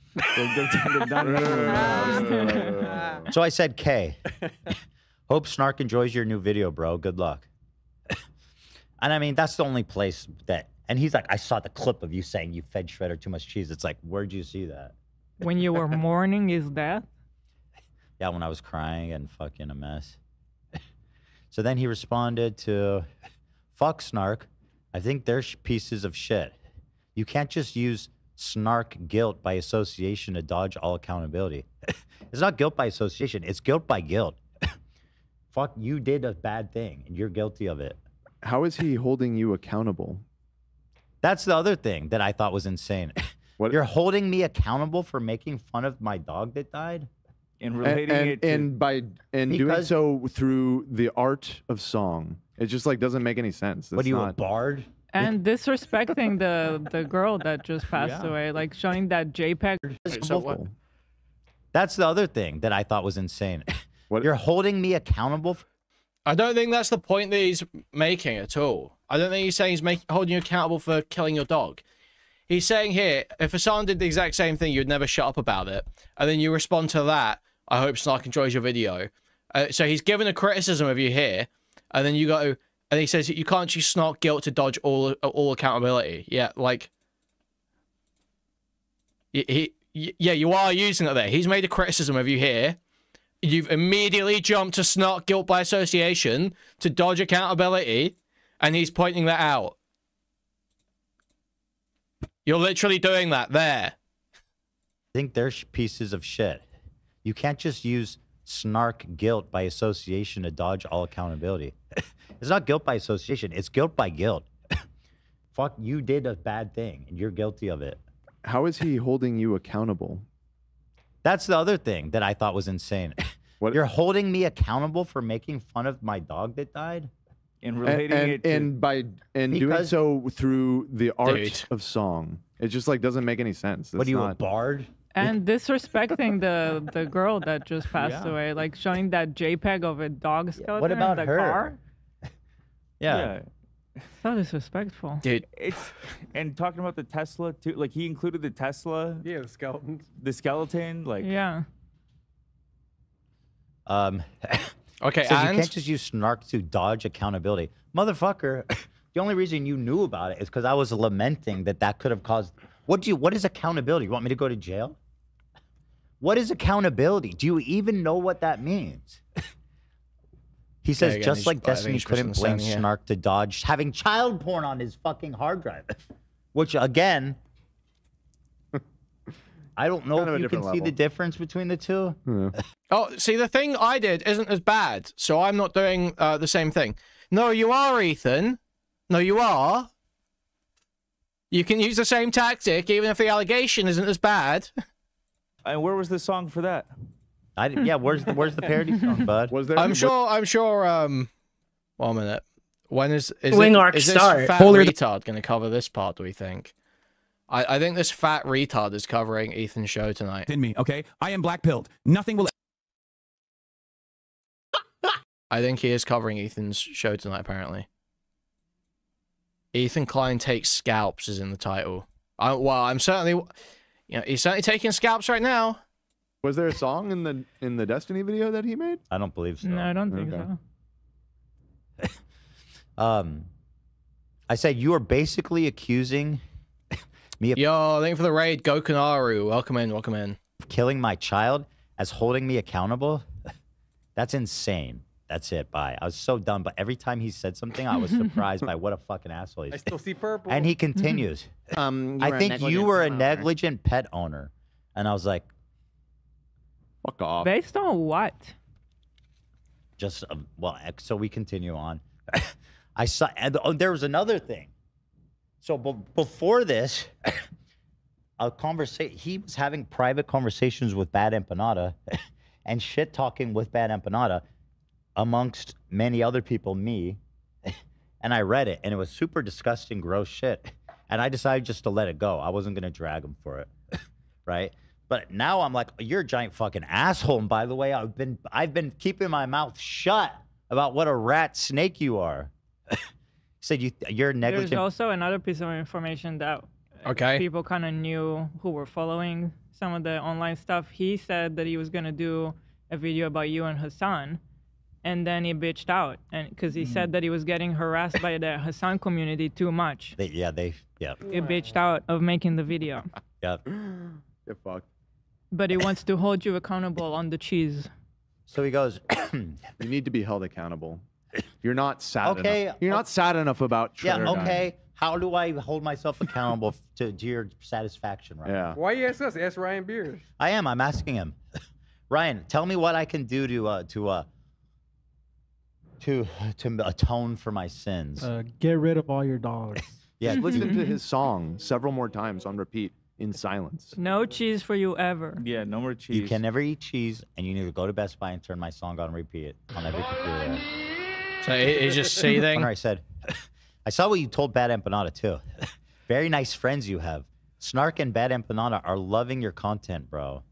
So I said, K. Hope Snark enjoys your new video, bro. Good luck. And I mean, that's the only place that, and he's like, I saw the clip of you saying you fed Shredder too much cheese. It's like, where'd you see that? When you were mourning his death? Yeah, when I was crying and fucking a mess. So then he responded to, fuck Snark. I think they're pieces of shit. You can't just use Snark guilt by association to dodge all accountability. It's not guilt by association. It's guilt by guilt. Fuck, you did a bad thing, and you're guilty of it. How is he holding you accountable? That's the other thing that I thought was insane. What? You're holding me accountable for making fun of my dog that died? And relating it to... And doing so through the art of song. It just like doesn't make any sense. What are you, a bard? And disrespecting the girl that just passed away, like showing that JPEG. That's the other thing that I thought was insane. What? You're holding me accountable for... I don't think that's the point that he's making at all. I don't think he's saying he's holding you accountable for killing your dog. He's saying here, if someone did the exact same thing, you'd never shut up about it. And then you respond to that, I hope Snark enjoys your video. So he's given a criticism of you here. And then you go, and he says, you can't use Snark guilt to dodge all accountability. Yeah, like... Yeah, you are using it there. He's made a criticism of you here. You've immediately jumped to Snark guilt by association to dodge accountability, and he's pointing that out. You're literally doing that there. I think they're pieces of shit. You can't just use Snark guilt by association to dodge all accountability. It's not guilt by association. It's guilt by guilt. Fuck, you did a bad thing, and you're guilty of it. How is he holding you accountable? That's the other thing that I thought was insane. What? You're holding me accountable for making fun of my dog that died? And relating it to... doing so through the art of song. It just like doesn't make any sense. What are you, a bard? And disrespecting the girl that just passed away, like showing that JPEG of a dog skeleton What about in the her? car. Yeah. So disrespectful. Dude. And talking about the Tesla too, like he included the Tesla. Yeah, the skeletons. The skeleton, like... Yeah. Okay, so you can't just use Snark to dodge accountability. Motherfucker, the only reason you knew about it is because I was lamenting that could have caused... What is accountability? You want me to go to jail? What is accountability? Do you even know what that means? He says, again, just like Destiny couldn't blame here. Snark to dodge having child porn on his fucking hard drive. Which, again... I don't know if you can see the difference between the two. Yeah. Oh, see, the thing I did isn't as bad, so I'm not doing the same thing. No, you are, Ethan. No, you are. You can use the same tactic, even if the allegation isn't as bad. And where was the song for that? Yeah, where's the parody song, bud? Was there? I'm sure. 1 minute. When is Wing Arc this Star. fat Polar retard going to cover this part? Do we think? I think this fat retard is covering Ethan's show tonight. In me, okay? I am black-pilled. Nothing will... I think he is covering Ethan's show tonight, apparently. Ethan Klein takes scalps is in the title. Well, I'm certainly... You know, he's certainly taking scalps right now. Was there a song in the Destiny video that he made? I don't believe so. No, I don't think so. I said you are basically accusing me of thank you for the raid, Gokanaru. Welcome in, welcome in. killing my child as holding me accountable. That's insane. That's it. Bye. I was so dumb, but every time he said something, I was surprised by what a fucking asshole he is. I still see purple. And he continues. I think you were a negligent pet owner, and I was like, "Fuck off." Based on what? Just well, so we continue on. I saw. And, there was another thing. So before this, a conversation. He was having private conversations with Bad Empanada, and shit talking with Bad Empanada, amongst many other people. Me, and I read it, and it was super disgusting, gross shit. And I decided just to let it go. I wasn't gonna drag him for it, right? But now I'm like, you're a giant fucking asshole. And by the way, I've been keeping my mouth shut about what a rat snake you are. Said you're negligent. There's also another piece of information that people kind of knew who were following some of the online stuff. He said that he was gonna do a video about you and Hassan, and then he bitched out, and because he said that he was getting harassed by the Hassan community too much. He bitched out of making the video. Yeah. Get fucked. But he wants to hold you accountable on the cheese. So he goes, you need to be held accountable. You're not sad Okay, enough. You're not sad enough about Shredder yeah, okay. dying. How do I hold myself accountable to your satisfaction, Ryan? Yeah. Why you ask us? Ask Ryan Beers. I am. I'm asking him. Ryan, tell me what I can do to atone for my sins. Get rid of all your dogs. Yeah. Listen to his song several more times on repeat in silence. No cheese for you ever. Yeah, no more cheese. You can never eat cheese, and you need to go to Best Buy and turn my song on repeat on every computer. So he's just seething. I said, I saw what you told Bad Empanada too. Very nice friends you have. Snark and Bad Empanada are loving your content, bro.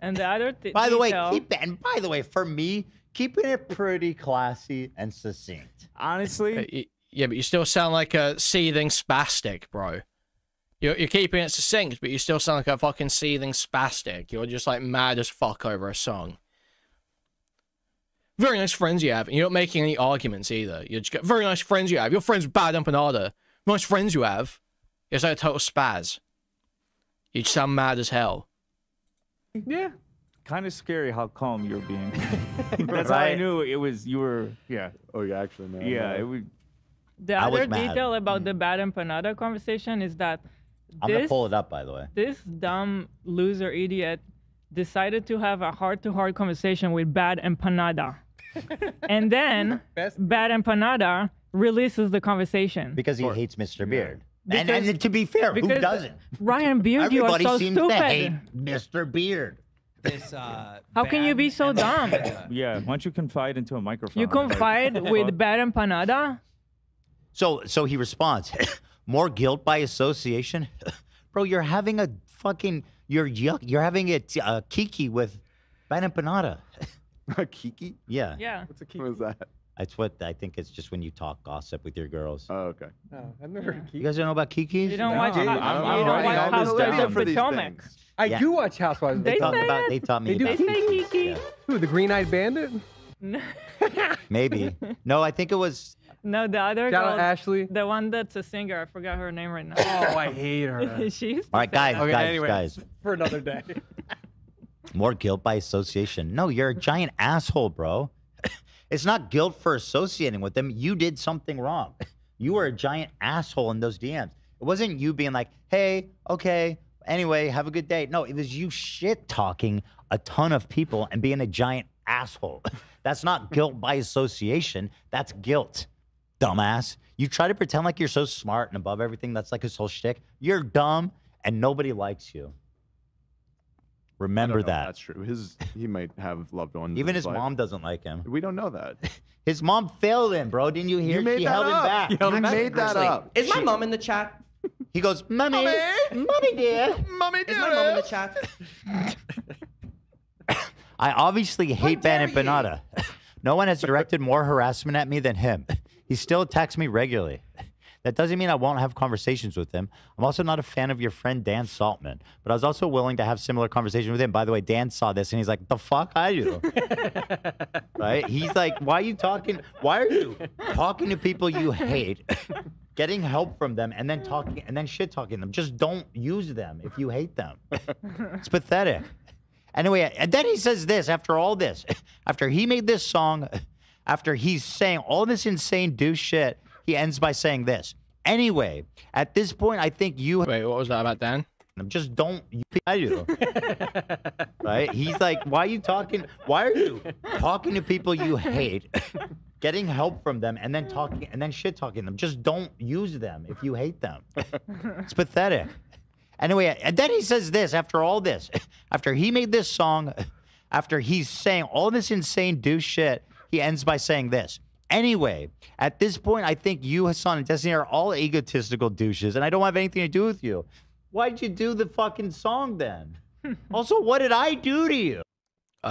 And the other by the way, for me, keeping it pretty classy and succinct. Honestly, yeah, but you still sound like a seething spastic, bro. You're keeping it succinct, but you still sound like a fucking seething spastic. You're just like mad as fuck over a song. Very nice friends you have, and you're not making any arguments either. You're just very nice friends you have. You're friends with Bad Empanada. Nice friends you have. It's like a total spaz. You just sound mad as hell. Yeah. Kind of scary how calm you're being. That's how I knew it was. You were. Yeah. Oh, you actually know. Yeah. It was. The other detail about the Bad Empanada conversation is that I'm gonna pull it up, by the way. This dumb loser idiot decided to have a heart-to-heart conversation with Bad Empanada. And then Bad Empanada releases the conversation. Because he hates Mr. Beard. And to be fair, who doesn't? Ryan Beard, you are Everybody so seems stupid. to hate Mr. Beard. This, How can you be so dumb? Yeah. Why don't you confide into a microphone? You confide with Bad Empanada? So he responds, more guilt by association? Bro, you're having a fucking, you're having a kiki with Bad Empanada. A kiki? Yeah. Yeah. What's a kiki? What is that? That's what I think it's just when you talk gossip with your girls. Oh, okay. No, I've never heard of You guys don't know about kikis? You don't watch I'm Housewives of Potomac. I do watch Housewives. They taught me They about do Kiki. Yeah. Who, the Green-Eyed Bandit? Maybe. No, I think it was. No, the other Shout girl, out Ashley. the one that's a singer. I forgot her name right now. Oh, I hate her. She's All right, guys, Okay, guys. For another day. More guilt by association. No, you're a giant asshole, bro. It's not guilt for associating with them. You did something wrong. You were a giant asshole in those DMs. It wasn't you being like, hey, okay, anyway, have a good day. No, it was you shit-talking a ton of people and being a giant asshole. That's not guilt by association. That's guilt, dumbass. You try to pretend like you're so smart and above everything. That's like his whole shtick. You're dumb, and nobody likes you. Remember that. That's true. He might have loved ones. Even in his life. mom doesn't like him. We don't know that. His mom failed him, bro. Didn't you hear? You made she that held up. him back. You made that up. Is my mom in the chat? He goes, Mommy, Mommy dear. Mommy Is my mom in the chat? I obviously hate Bad Empanada. No one has directed more harassment at me than him. He still attacks me regularly. That doesn't mean I won't have conversations with him. I'm also not a fan of your friend Dan Saltman, but I was also willing to have similar conversations with him. By the way, Dan saw this and he's like, the fuck I do? Right? He's like, why are you talking to people you hate, getting help from them, and then shit talking them? Just don't use them if you hate them. It's pathetic. Anyway, and then he says this after all this, after he made this song, after he's saying all this insane douche shit, he ends by saying this. Anyway, at this point, I think you... Wait, what was that about Dan? Just don't... I do. Right? He's like, why are you talking to people you hate, getting help from them, and then shit talking them? Just don't use them if you hate them. It's pathetic. Anyway, and then he says this after all this, after he made this song, after he's saying all this insane douche shit, he ends by saying this. Anyway, at this point, I think you, Hassan, and Destiny are all egotistical douches, and I don't have anything to do with you. Why'd you do the fucking song then? Also, what did I do to you?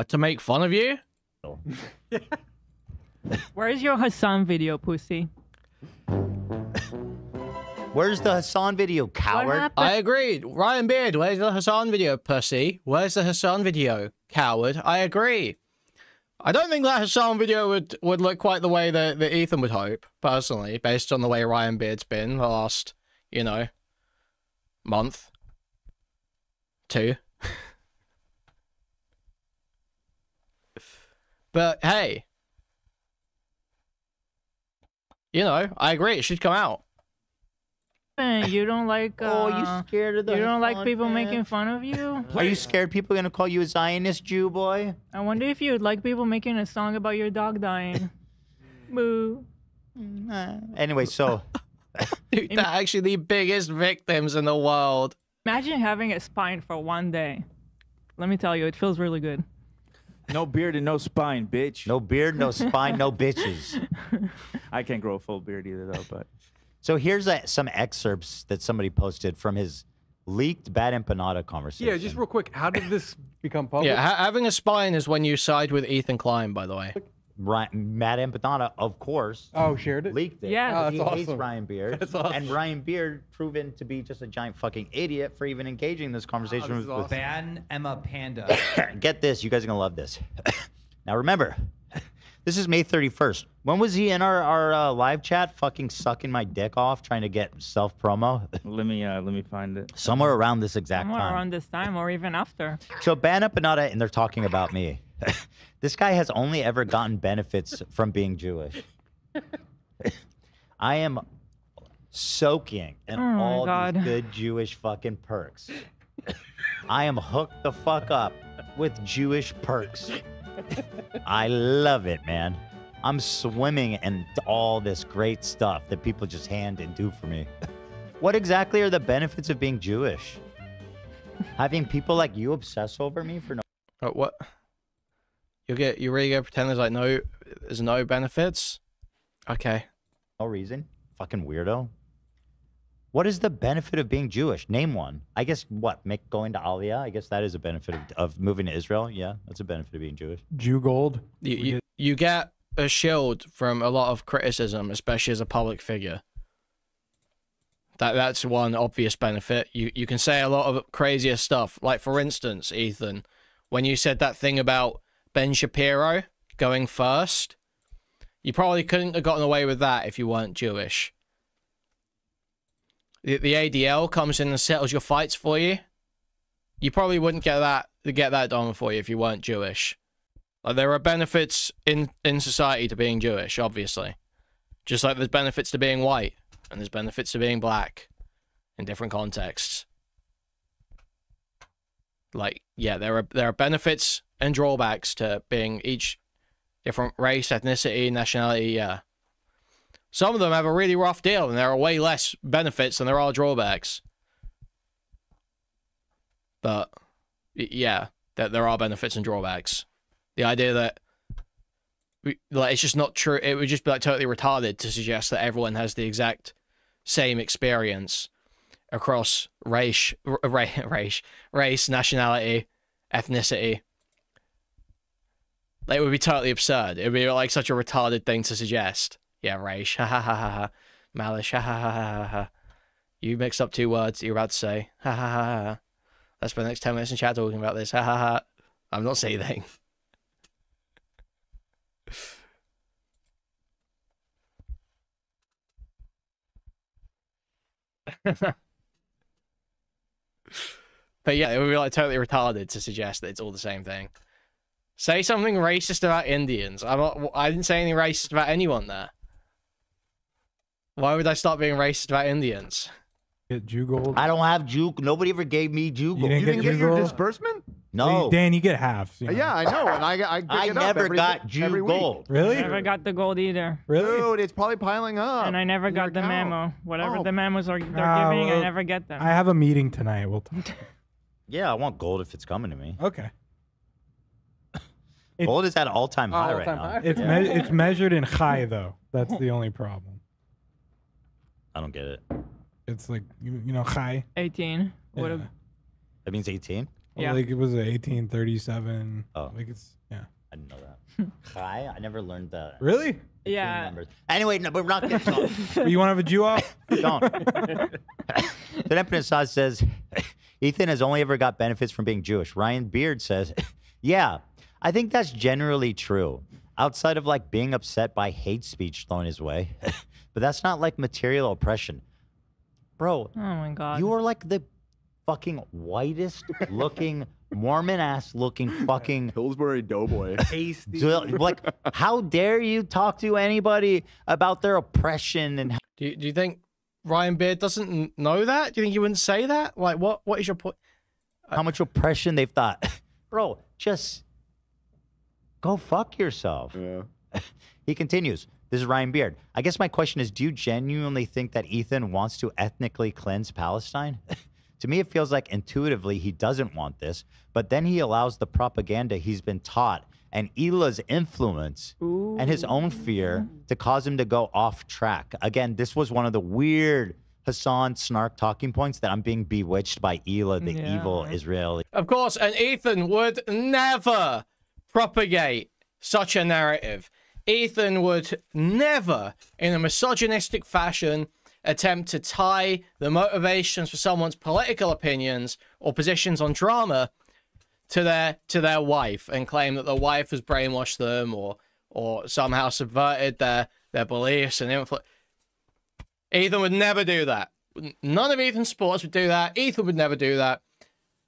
To make fun of you? Where's your Hassan video, pussy? Where's the Hassan video, coward? I agreed. Ryan Beard, where's the Hassan video, pussy? Where's the Hassan video, coward? I agree. I don't think that Hassan video would look quite the way that Ethan would hope, personally, based on the way Ryan Beard's been the last, you know, month. 2. But, hey. You know, I agree. It should come out. You don't like... oh, you scared of the... You don't like people making fun of you? Are you scared people are going to call you a Zionist Jew, boy? I wonder if you'd like people making a song about your dog dying. Boo. Anyway, so... Dude, they're actually the biggest victims in the world. Imagine having a spine for one day. Let me tell you, it feels really good. No beard and no spine, bitch. No beard, no spine, no bitches. I can't grow a full beard either, though, but... So here's some excerpts that somebody posted from his leaked Bad Empanada conversation. Yeah, just real quick, how did this become public? Yeah, having a spine is when you side with Ethan Klein, by the way. Bad Empanada, of course. Oh, shared it? Leaked it. Yeah. Oh, that's He awesome. hates Ryan Beard. That's awesome. And Ryan Beard proven to be just a giant fucking idiot for even engaging in this conversation this is awesome. Ban Emma Panda. Get this, you guys are going to love this. Now remember, this is May 31st. When was he in our live chat fucking sucking my dick off trying to get self-promo? Let me find it. Somewhere around this exact Somewhere time. around this time or even after. So Ban Empanada, and they're talking about me. This guy has only ever gotten benefits from being Jewish. I am soaking in all these good Jewish fucking perks. I am hooked the fuck up with Jewish perks. I love it, man. I'm swimming in all this great stuff that people just hand and do for me. What exactly are the benefits of being Jewish? Having people like you obsess over me for no... What? You really gonna pretend there's no benefits? Okay. No reason? Fucking weirdo. What is the benefit of being Jewish? Name one. I guess what? Going to Aliyah? I guess that is a benefit of moving to Israel. Yeah, that's a benefit of being Jewish. Jew gold. You get a shield from a lot of criticism, especially as a public figure. That's one obvious benefit. You can say a lot of crazier stuff. Like, for instance, Ethan, when you said that thing about Ben Shapiro going first, you probably couldn't have gotten away with that if you weren't Jewish. The ADL comes in and settles your fights for you. You probably wouldn't get that done for you if you weren't Jewish. Like, there are benefits in society to being Jewish, obviously. Just like there's benefits to being white, and there's benefits to being black in different contexts. Like, yeah, there are benefits and drawbacks to being each different race, ethnicity, nationality, yeah. Some of them have a really rough deal, and there are way less benefits than there are drawbacks. But, yeah, there are benefits and drawbacks. The idea that, like, it's just not true. It would just be, like, totally retarded to suggest that everyone has the exact same experience across race, nationality, ethnicity. Like, it would be totally absurd. It would be, like, such a retarded thing to suggest. Yeah, race. Ha ha ha ha ha. Malish, ha ha ha ha ha. You mixed up two words that you're about to say. Ha ha ha ha. Let's spend the next 10 minutes in chat talking about this. Ha ha ha. I'm not saying anything. But yeah, it would be like totally retarded to suggest that it's all the same thing. Say something racist about Indians. I didn't say anything racist about anyone there. Why would I start being racist about Indians? Get Jew gold. I don't have Jew. Nobody ever gave me Jew gold. You didn't get your gold? disbursement? No. Dan, you get half. You know. Yeah, I know, and I never got Jew gold. Really? I never got the gold either. Really? Dude, it's probably piling up. And I never got the memo. Whatever the memos they're giving, I never get them. I have a meeting tonight. We'll talk. Yeah, I want gold if it's coming to me. Okay. Gold is at all-time high right now. It's measured in chai though. That's the only problem. I don't get it. It's like you know chai. 18. What? Yeah. That means 18? Yeah. Like it was 1837. Oh. Like it's I didn't know that. Chai? I never learned that. Really? Yeah. Numbers. Anyway, no, but we're not getting off. You want to have a Jew off? Don't. Assad says, Ethan has only ever got benefits from being Jewish. Ryan Beard says, yeah, I think that's generally true. Outside of like being upset by hate speech thrown his way. But that's not like material oppression. Bro, Oh my God. you are like the fucking whitest looking, Mormon ass looking fucking Pillsbury Doughboy. Like, how dare you talk to anybody about their oppression and Do you think Ryan Beard doesn't know that? Do you think he wouldn't say that? Like, what is your point? how much oppression they've thought? Bro, just go fuck yourself. Yeah. He continues. This is Ryan Beard. I guess my question is, do you genuinely think that Ethan wants to ethnically cleanse Palestine? To me, it feels like intuitively he doesn't want this, but then he allows the propaganda he's been taught and Elah's influence and his own fear to cause him to go off track. Again, this was one of the weird Hassan snark talking points that I'm being bewitched by Elah, the evil Israeli. Of course, and Ethan would never propagate such a narrative. Ethan would never, in a misogynistic fashion, attempt to tie the motivations for someone's political opinions or positions on drama to their wife and claim that the wife has brainwashed them or somehow subverted their beliefs and influence. Ethan would never do that. None of Ethan's supporters would do that. Ethan would never do that.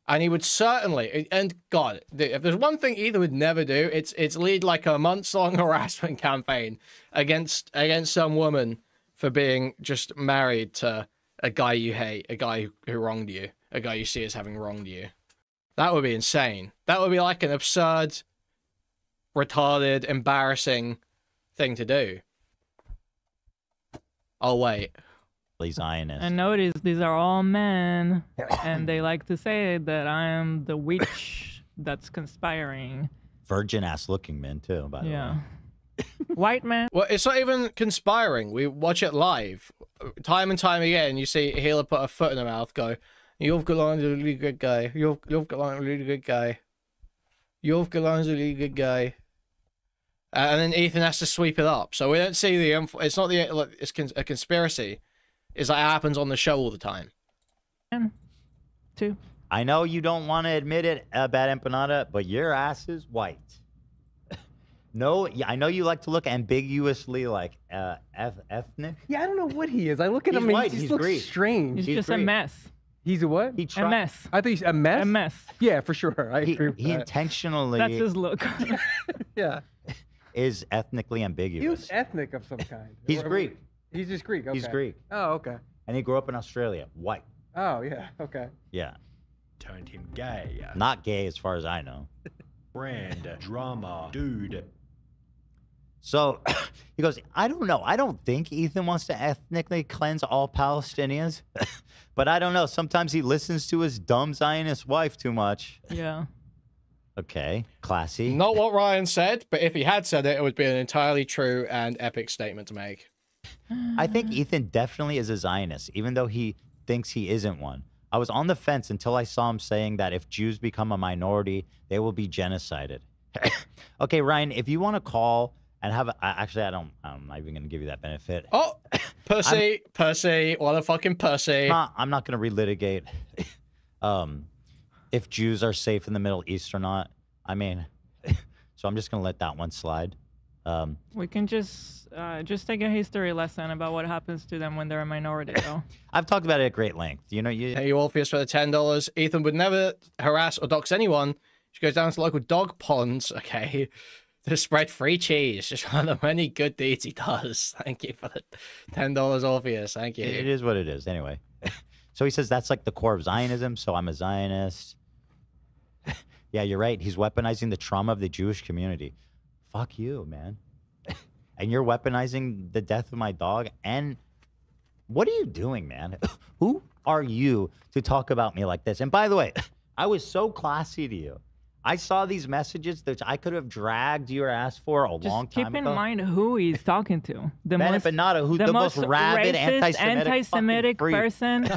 And he would certainly, and God, if there's one thing Ethan would never do, it's lead like a months-long harassment campaign against some woman for being just married to a guy you hate, a guy who wronged you, a guy you see as having wronged you. That would be insane. That would be like an absurd, retarded, embarrassing thing to do. Oh, wait. Zionist. And notice these are all men, and they like to say that I am the witch that's conspiring. Virgin ass looking men too, by the way. White man. Well, it's not even conspiring. We watch it live. Time and time again, you see Hila put a foot in her mouth, go, you've got on a really good guy. You've got on a really good guy. You've got on a really good guy. And then Ethan has to sweep it up. So we don't see the, it's not the, it's a conspiracy. It's like it happens on the show all the time. Two. I know you don't want to admit it, Bad Empanada, but your ass is white. No, I know you like to look ambiguously like ethnic. Yeah, I don't know what he is. I look at He's him and white, he just he's looks Greek. strange. He's just a mess. He's a what? He A mess. I think he's a mess. A mess. Yeah, for sure. I agree with He that. intentionally That's his look. Yeah. is ethnically ambiguous. He was ethnic of some kind. He's Greek. He's just Greek. Okay. He's Greek. Oh, okay. And he grew up in Australia. White. Oh, yeah. Okay. Yeah. Turned him gay. Not gay as far as I know. Brand, drama, dude. So he goes, I don't know. I don't think Ethan wants to ethnically cleanse all Palestinians. But I don't know. Sometimes he listens to his dumb Zionist wife too much. Yeah. Okay. Classy. Not what Ryan said, but if he had said it, it would be an entirely true and epic statement to make. I think Ethan definitely is a Zionist, even though he thinks he isn't one. I was on the fence until I saw him saying that if Jews become a minority, they will be genocided. Okay, Ryan, if you want to call and have actually, I'm not even going to give you that benefit. Oh, Pussy, pussy, what a fucking pussy. I'm not going to relitigate if Jews are safe in the Middle East or not. I mean, so I'm just going to let that one slide. We can just take a history lesson about what happens to them when they're a minority, though. I've talked about it at great length. You know, Hey, you Orpheus for the $10. Ethan would never harass or dox anyone. She goes down to local dog ponds, okay, to spread free cheese. Just one of the many good deeds he does. Thank you for the $10, Orpheus. Thank you. It is what it is. Anyway, so he says that's like the core of Zionism. So I'm a Zionist. Yeah, you're right. He's weaponizing the trauma of the Jewish community. Fuck you, man. And you're weaponizing the death of my dog. And what are you doing, man? Who are you to talk about me like this? And by the way, I was so classy to you. I saw these messages that I could have dragged your ass for a long time ago. Keep in mind who he's talking to. The Benepanada, who's the most rabid, racist, anti-Semitic person,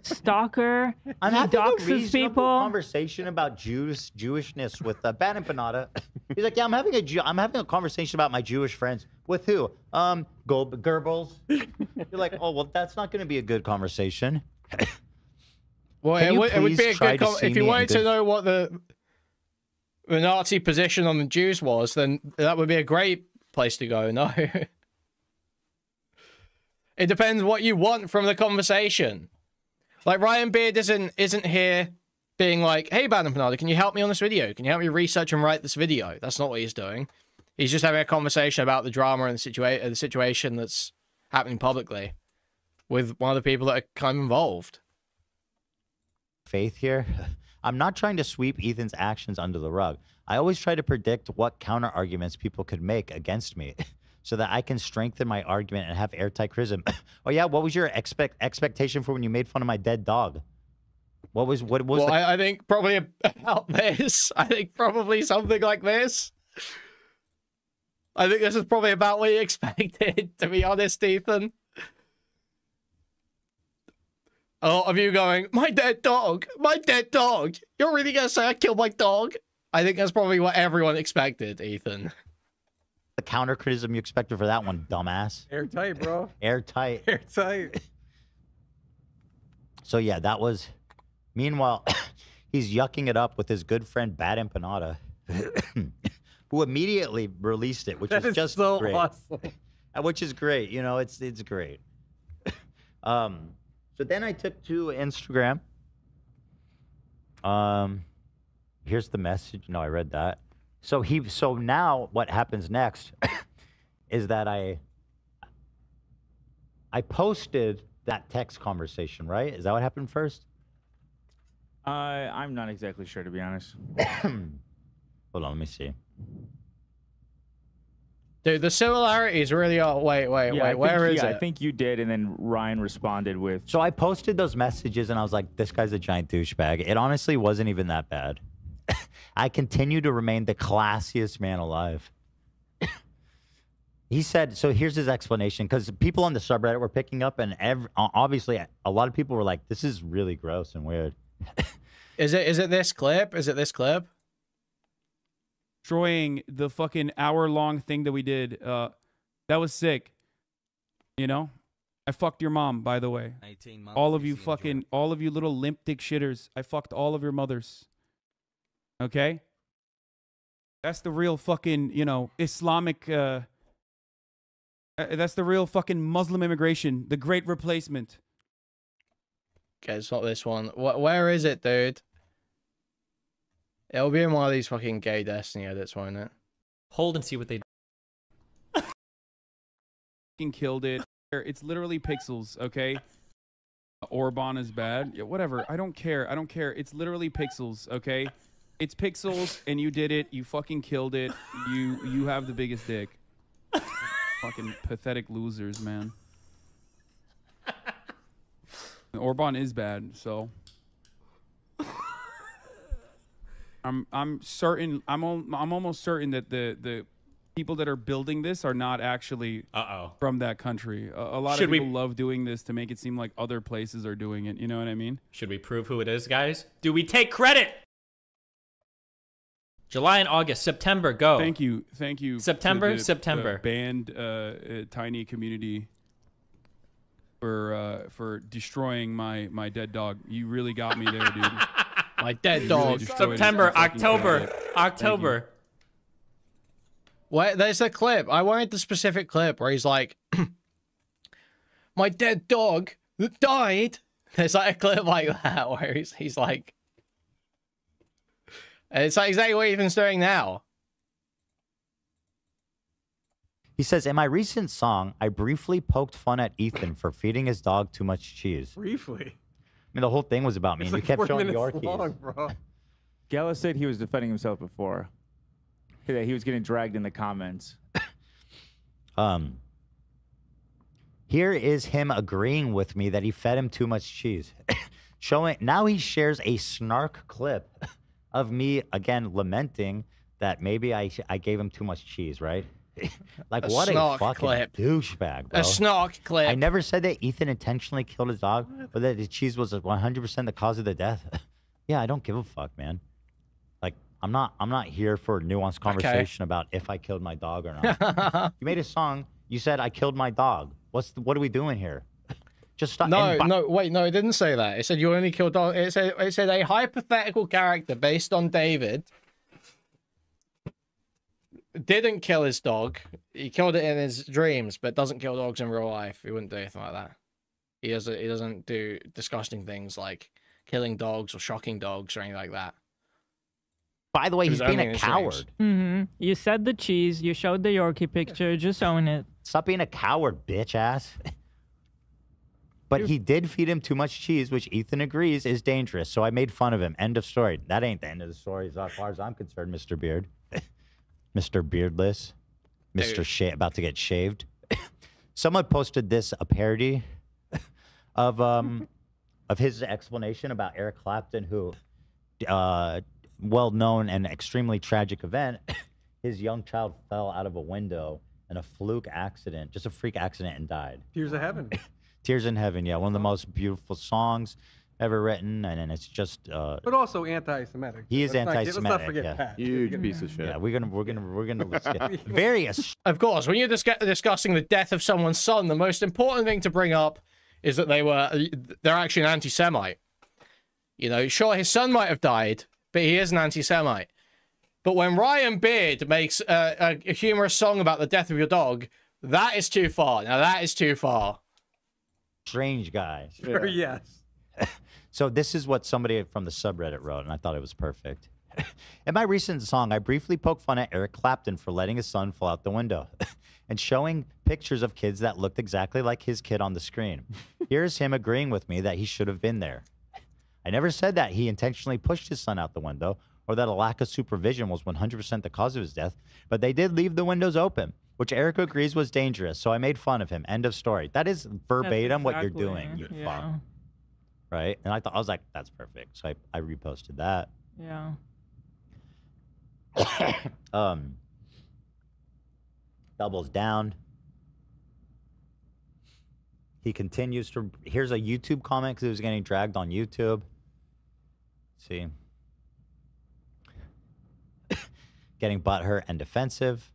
stalker. I'm he having a doxes reasonable people. conversation about Jewishness with Benepanada. He's like, yeah, I'm having a conversation about my Jewish friends. With who? Goebbels. You're like, oh well, that's not going to be a good conversation. Well, it would be a good if you wanted to know what the Nazi position on the Jews was, then that would be a great place to go. No. It depends what you want from the conversation. Like, Ryan Beard isn't here being like, hey, Bad and Panada, can you help me on this video? Can you help me research and write this video? That's not what he's doing. He's just having a conversation about the drama and the situation that's happening publicly with one of the people that are kind of involved. Faith here. I'm not trying to sweep Ethan's actions under the rug. I always try to predict what counter arguments people could make against me so that I can strengthen my argument and have airtight criticism. Oh yeah, what was your expectation for when you made fun of my dead dog? What was I think probably about this. I think probably something like this. I think this is probably about what you expected, to be honest, Ethan. A lot of you going, my dead dog, my dead dog. You're really going to say I killed my dog? I think that's probably what everyone expected, Ethan. The counter criticism you expected for that one, dumbass. Airtight, bro. Airtight. Airtight. So yeah, that was... Meanwhile, he's yucking it up with his good friend Bad Empanada, who immediately released it, which is just so great. awesome. Which is great. You know, it's great. So then I took to Instagram. Here's the message. No, I read that. So now what happens next is that I posted that text conversation, right? Is that what happened first? I'm not exactly sure, to be honest. Hold on, let me see. Dude, the similarities really are... Wait, where is it? I think you did, and then Ryan responded with... So I posted those messages, and I was like, this guy's a giant douchebag. It honestly wasn't even that bad. I continue to remain the classiest man alive. He said, so here's his explanation, because people on the subreddit were picking up, and obviously a lot of people were like, this is really gross and weird. Is it this clip? Is it this clip? Destroying the fucking hour-long thing that we did. That was sick. You know? I fucked your mom, by the way. 18 months. All of you fucking, all of you little limp dick shitters. I fucked all of your mothers. Okay? That's the real fucking, you know, Islamic, that's the real fucking Muslim immigration. The Great Replacement. Okay, it's not this one. Where is it, dude? It'll be in one of these fucking gay Destiny edits, won't it? Hold and see what they Fucking killed it. It's literally pixels, okay? Orban is bad. Yeah, whatever. I don't care. I don't care. It's literally pixels, okay? It's pixels, and you did it. You fucking killed it. You have the biggest dick. Fucking pathetic losers, man. Orban is bad, so I'm certain. I'm almost certain that the people that are building this are not actually from that country. A lot of people love doing this to make it seem like other places are doing it. You know what I mean? Should we prove who it is, guys? Do we take credit? July and August, September, go. Thank you. September. September. Banned tiny community. for destroying my dead dog. You really got me there, dude. My dead You dog. really destroyed September, his fucking October, career. October. Wait, there's a clip. I wanted the specific clip where he's like, my dead dog that died. There's like a clip like that where he's like, it's like exactly what Ethan's doing now. He says, in my recent song, I briefly poked fun at Ethan for feeding his dog too much cheese. Briefly. I mean, the whole thing was about me. It's And like you kept 4 showing minutes Yorkies. long, bro. Gala said he was defending himself before. That he was getting dragged in the comments. Here is him agreeing with me that he fed him too much cheese. Showing now he shares a snark clip of me again lamenting that maybe I gave him too much cheese, right? Like A what a snark fucking clip. douchebag, bro. A snark clip. I never said that Ethan intentionally killed his dog or that the cheese was 100% the cause of the death. Yeah, I don't give a fuck, man. Like I'm not here for a nuanced conversation about if I killed my dog or not. You made a song. You said I killed my dog. What are we doing here? Just stop. No, wait, no, it didn't say that. It said you only killed dog. It said a hypothetical character based on David didn't kill his dog. He killed it in his dreams, but doesn't kill dogs in real life. He wouldn't do anything like that. He doesn't do disgusting things like killing dogs or shocking dogs or anything like that. By the way, he's being a coward. You said the cheese. You showed the Yorkie picture. Just own it. Stop being a coward, bitch ass. But he did feed him too much cheese, which Ethan agrees is dangerous. So I made fun of him. End of story. That ain't the end of the story as far as I'm concerned, Mr. Beard. Mr. Beardless. Mr. About to get shaved. Someone posted a parody of his explanation about Eric Clapton, who well-known and extremely tragic event. His young child fell out of a window in a fluke accident, just a freak accident, and died. Tears of Heaven. Tears in Heaven, yeah, one of the most beautiful songs ever written, and it's just. But also anti-Semitic. He is anti-Semitic. Let's not forget yeah. Pat. Huge piece of shit. Yeah, we're gonna let's get very. Of course, when you're discussing the death of someone's son, the most important thing to bring up is that they're actually an anti-Semite. You know, sure, his son might have died, but he is an anti-Semite. But when Ryan Beard makes a humorous song about the death of your dog, that is too far. Now, that is too far. Strange guy. Sure, yes. So this is what somebody from the subreddit wrote, and I thought it was perfect. In my recent song, I briefly poked fun at Eric Clapton for letting his son fall out the window and showing pictures of kids that looked exactly like his kid on the screen. Here's him agreeing with me that he should have been there. I never said that he intentionally pushed his son out the window or that a lack of supervision was 100% the cause of his death, but they did leave the windows open, which Eric agrees was dangerous, so I made fun of him. End of story. That is verbatim what you're doing, you fuck. Right? And I was like, that's perfect. So I reposted that. Yeah. Doubles down. He continues to. Here's a YouTube comment because it was getting dragged on YouTube. Let's see. Getting butthurt and defensive.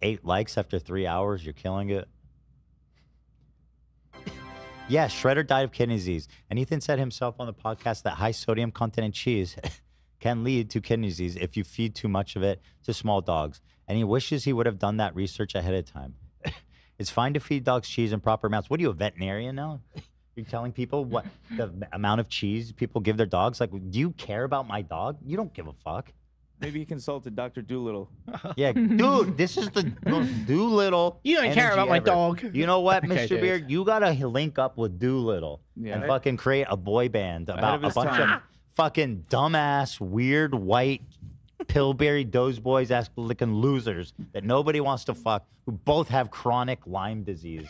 8 likes after 3 hours. You're killing it. Yes, Shredder died of kidney disease. And Ethan said himself on the podcast that high sodium content in cheese can lead to kidney disease if you feed too much of it to small dogs. And he wishes he would have done that research ahead of time. It's fine to feed dogs cheese in proper amounts. What are you, a veterinarian now? You're telling people what the amount of cheese people give their dogs? Like, do you care about my dog? You don't give a fuck. Maybe he consulted Dr. Doolittle. Yeah, dude, this is the most Doolittle. You don't care about my dog. You know what, Okay, Mr. dude. Beard? You gotta link up with Doolittle and fucking create a boy band about a bunch of fucking dumbass, weird, white, pillberry doze boys ass looking losers that nobody wants to fuck, who both have chronic Lyme disease.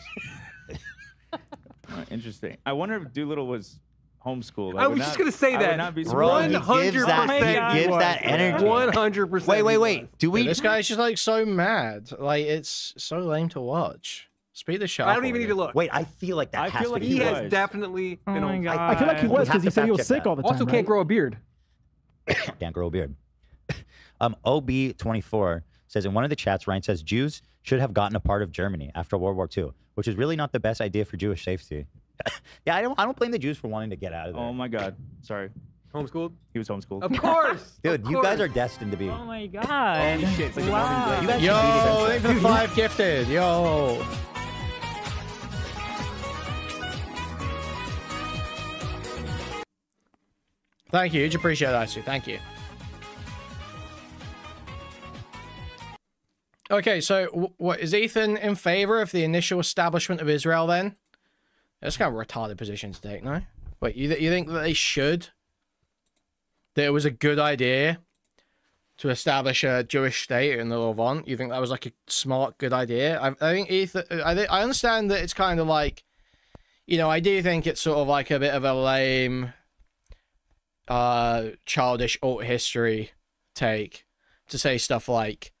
Interesting. I wonder if Doolittle was homeschooled. I was just gonna say I would that. not be 100%. He gives that energy. 100%. Wait. Do we? Dude, this guy's just like so mad. Like it's so lame to watch. Speed the show. I don't even need to look. Wait, I feel like that. I has feel to like be he right. has definitely. Oh my God. I feel like he was because he said he was sick all the time. Also, can't grow a beard. Can't grow a beard. OB24 says, in one of the chats, Ryan says, Jews should have gotten a part of Germany after World War II, which is really not the best idea for Jewish safety. Yeah, I don't blame the Jews for wanting to get out of there. Oh my God. Sorry. Homeschooled? He was homeschooled. Of course. Dude, you guys are destined to be. Oh my god. Holy shit. It's like Wow. a Marvin Gaye. You guys Yo, should be thank you for the 5 gifted. Yo. Thank you. Huge appreciate that, too. Thank you. Okay, so what is Ethan in favor of the initial establishment of Israel then? That's kind of a retarded position to take, no? Wait, you think that they should? That it was a good idea to establish a Jewish state in the Levant? You think that was like a smart, good idea? I think Ethan... I understand that it's kind of like... You know, I do think it's sort of like a bit of a lame... childish alt history take to say stuff like,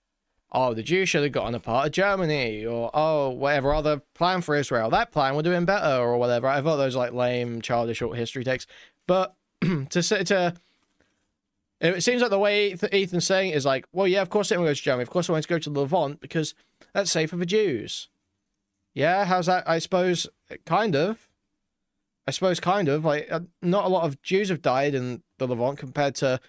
oh, the Jews should have gotten a part of Germany, or oh, whatever other plan for Israel, that plan would have been better, or whatever. I thought those like lame childish alt history takes, but it seems like the way Ethan's saying it is like, well, yeah, of course they want to go to Germany, of course they want to go to the Levant because that's safer for Jews. Yeah, how's that? I suppose kind of. Like, not a lot of Jews have died in the Levant compared to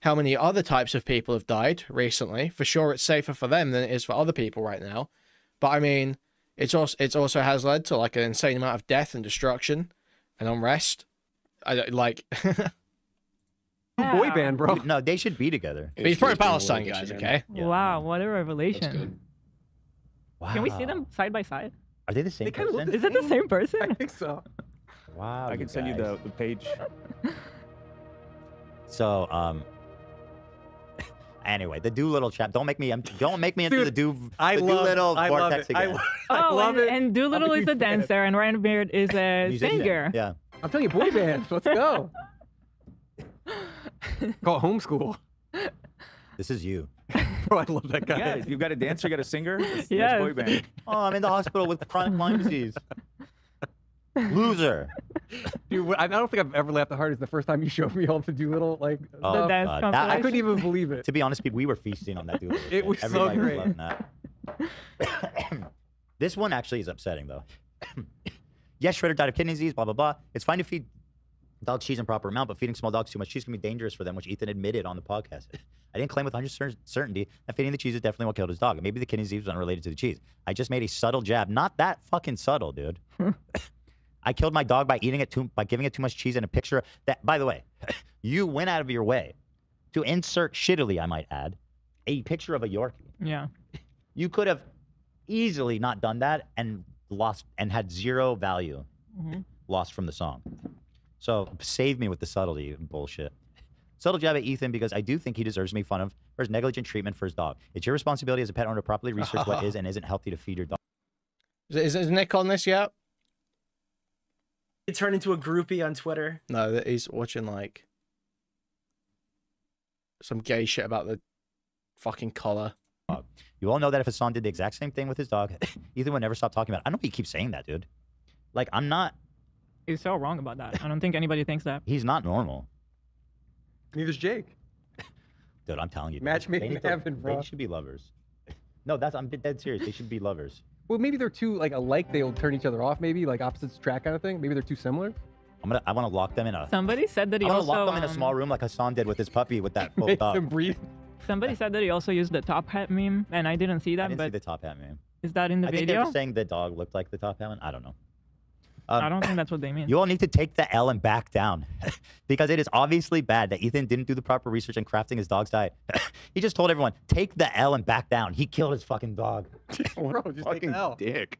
how many other types of people have died recently. For sure, it's safer for them than it is for other people right now. But I mean, it also has led to like an insane amount of death and destruction and unrest. Like, boy band, bro. No, they should be together. But he's pro-Palestine, guys. Okay. Yeah. Wow, what a revelation. Wow. Can we see them side by side? Are they the same person? Is it the same person? I think so. Wow. I can send you the page. So, anyway, the Doolittle chap. Don't make me into Dude, the I Doolittle love vortex it. again. I love it. And Doolittle I'm a is a huge fan. dancer, and Ryan Beard is a Musician. singer. Yeah. I'm telling you, boy bands. Let's go. Call it homeschool. This is you. Bro, I love that guy. Yeah, you've got a dancer, you got a singer. That's Yes. boy band. Oh, I'm in the hospital with chronic Lyme disease. Loser. Dude, I don't think I've ever laughed the hardest the first time you showed me all the Doolittle like Oh, stuff. dance God. compilation. I couldn't even believe it. To be honest, people, we were feasting on that Doolittle. It was so Everybody great. loving that. This one actually is upsetting, though. Yes, Shredder died of kidney disease, blah, blah, blah. It's fine to feed dogs cheese in proper amount, but feeding small dogs too much cheese can be dangerous for them, which Ethan admitted on the podcast. I didn't claim with 100% certainty that feeding the cheese is definitely what killed his dog. Maybe the kidney disease was unrelated to the cheese. I just made a subtle jab. Not that fucking subtle, dude. I killed my dog by giving it too much cheese and a picture that, by the way, you went out of your way to insert shittily, I might add, a picture of a Yorkie. Yeah. You could have easily not done that and lost and had zero value lost from the song. So save me with the subtlety bullshit. Subtle jab at Ethan because I do think he deserves to make fun of for his negligent treatment for his dog. It's your responsibility as a pet owner to properly research what is and isn't healthy to feed your dog. Is Nick on this yet? He turned into a groupie on Twitter. No, that he's watching like some gay shit about the fucking collar. You all know that if Hassan did the exact same thing with his dog, Ethan would never stop talking about it. I don't know why you keep saying that, dude. Like, I'm not... He's so wrong about that. I don't think anybody thinks that. He's not normal. Neither's Jake. Dude, I'm telling you. Match made they in need to- heaven, bro. They should be lovers. No, I'm dead serious. They should be lovers. Well, maybe they're too like alike. They'll turn each other off. Maybe like opposites attract kind of thing. Maybe they're too similar. I want to lock them in a... Somebody said that he I want also to lock them in a small room like Hassan did with his puppy with that full dog. breathe. Somebody said that he also used the top hat meme, and I didn't see that. I didn't but see the top hat, man. is that in the I think they're video? just saying the dog looked like the top hat one. I don't know. I don't think that's what they mean. You all need to take the L and back down because it is obviously bad that Ethan didn't do the proper research in crafting his dog's diet. He just told everyone, take the L and back down. He killed his fucking dog. Bro, just take the L. Dick.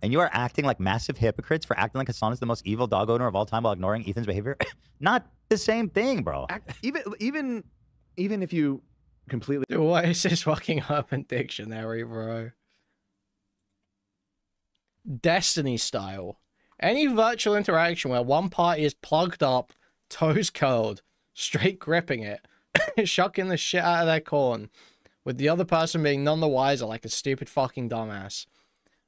And you are acting like massive hypocrites for acting like Hassan is the most evil dog owner of all time while ignoring Ethan's behavior. Not the same thing, bro. Even if you completely... Dude, what is this fucking Urban Dictionary, bro? Destiny style. Any virtual interaction where one party is plugged up, toes curled, straight gripping it, shucking the shit out of their corn, with the other person being none the wiser like a stupid fucking dumbass.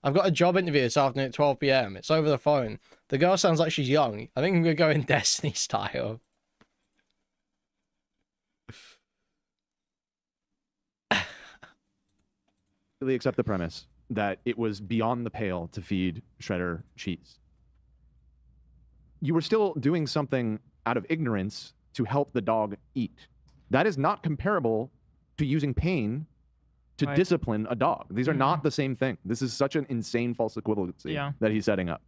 I've got a job interview this afternoon at 12 PM. It's over the phone. The girl sounds like she's young. I think I'm going to go in Destiny style. Really accept the premise that it was beyond the pale to feed Shredder cheese. You were still doing something out of ignorance to help the dog eat. That is not comparable to using pain to discipline a dog. These are not the same thing. This is such an insane false equivalency that he's setting up.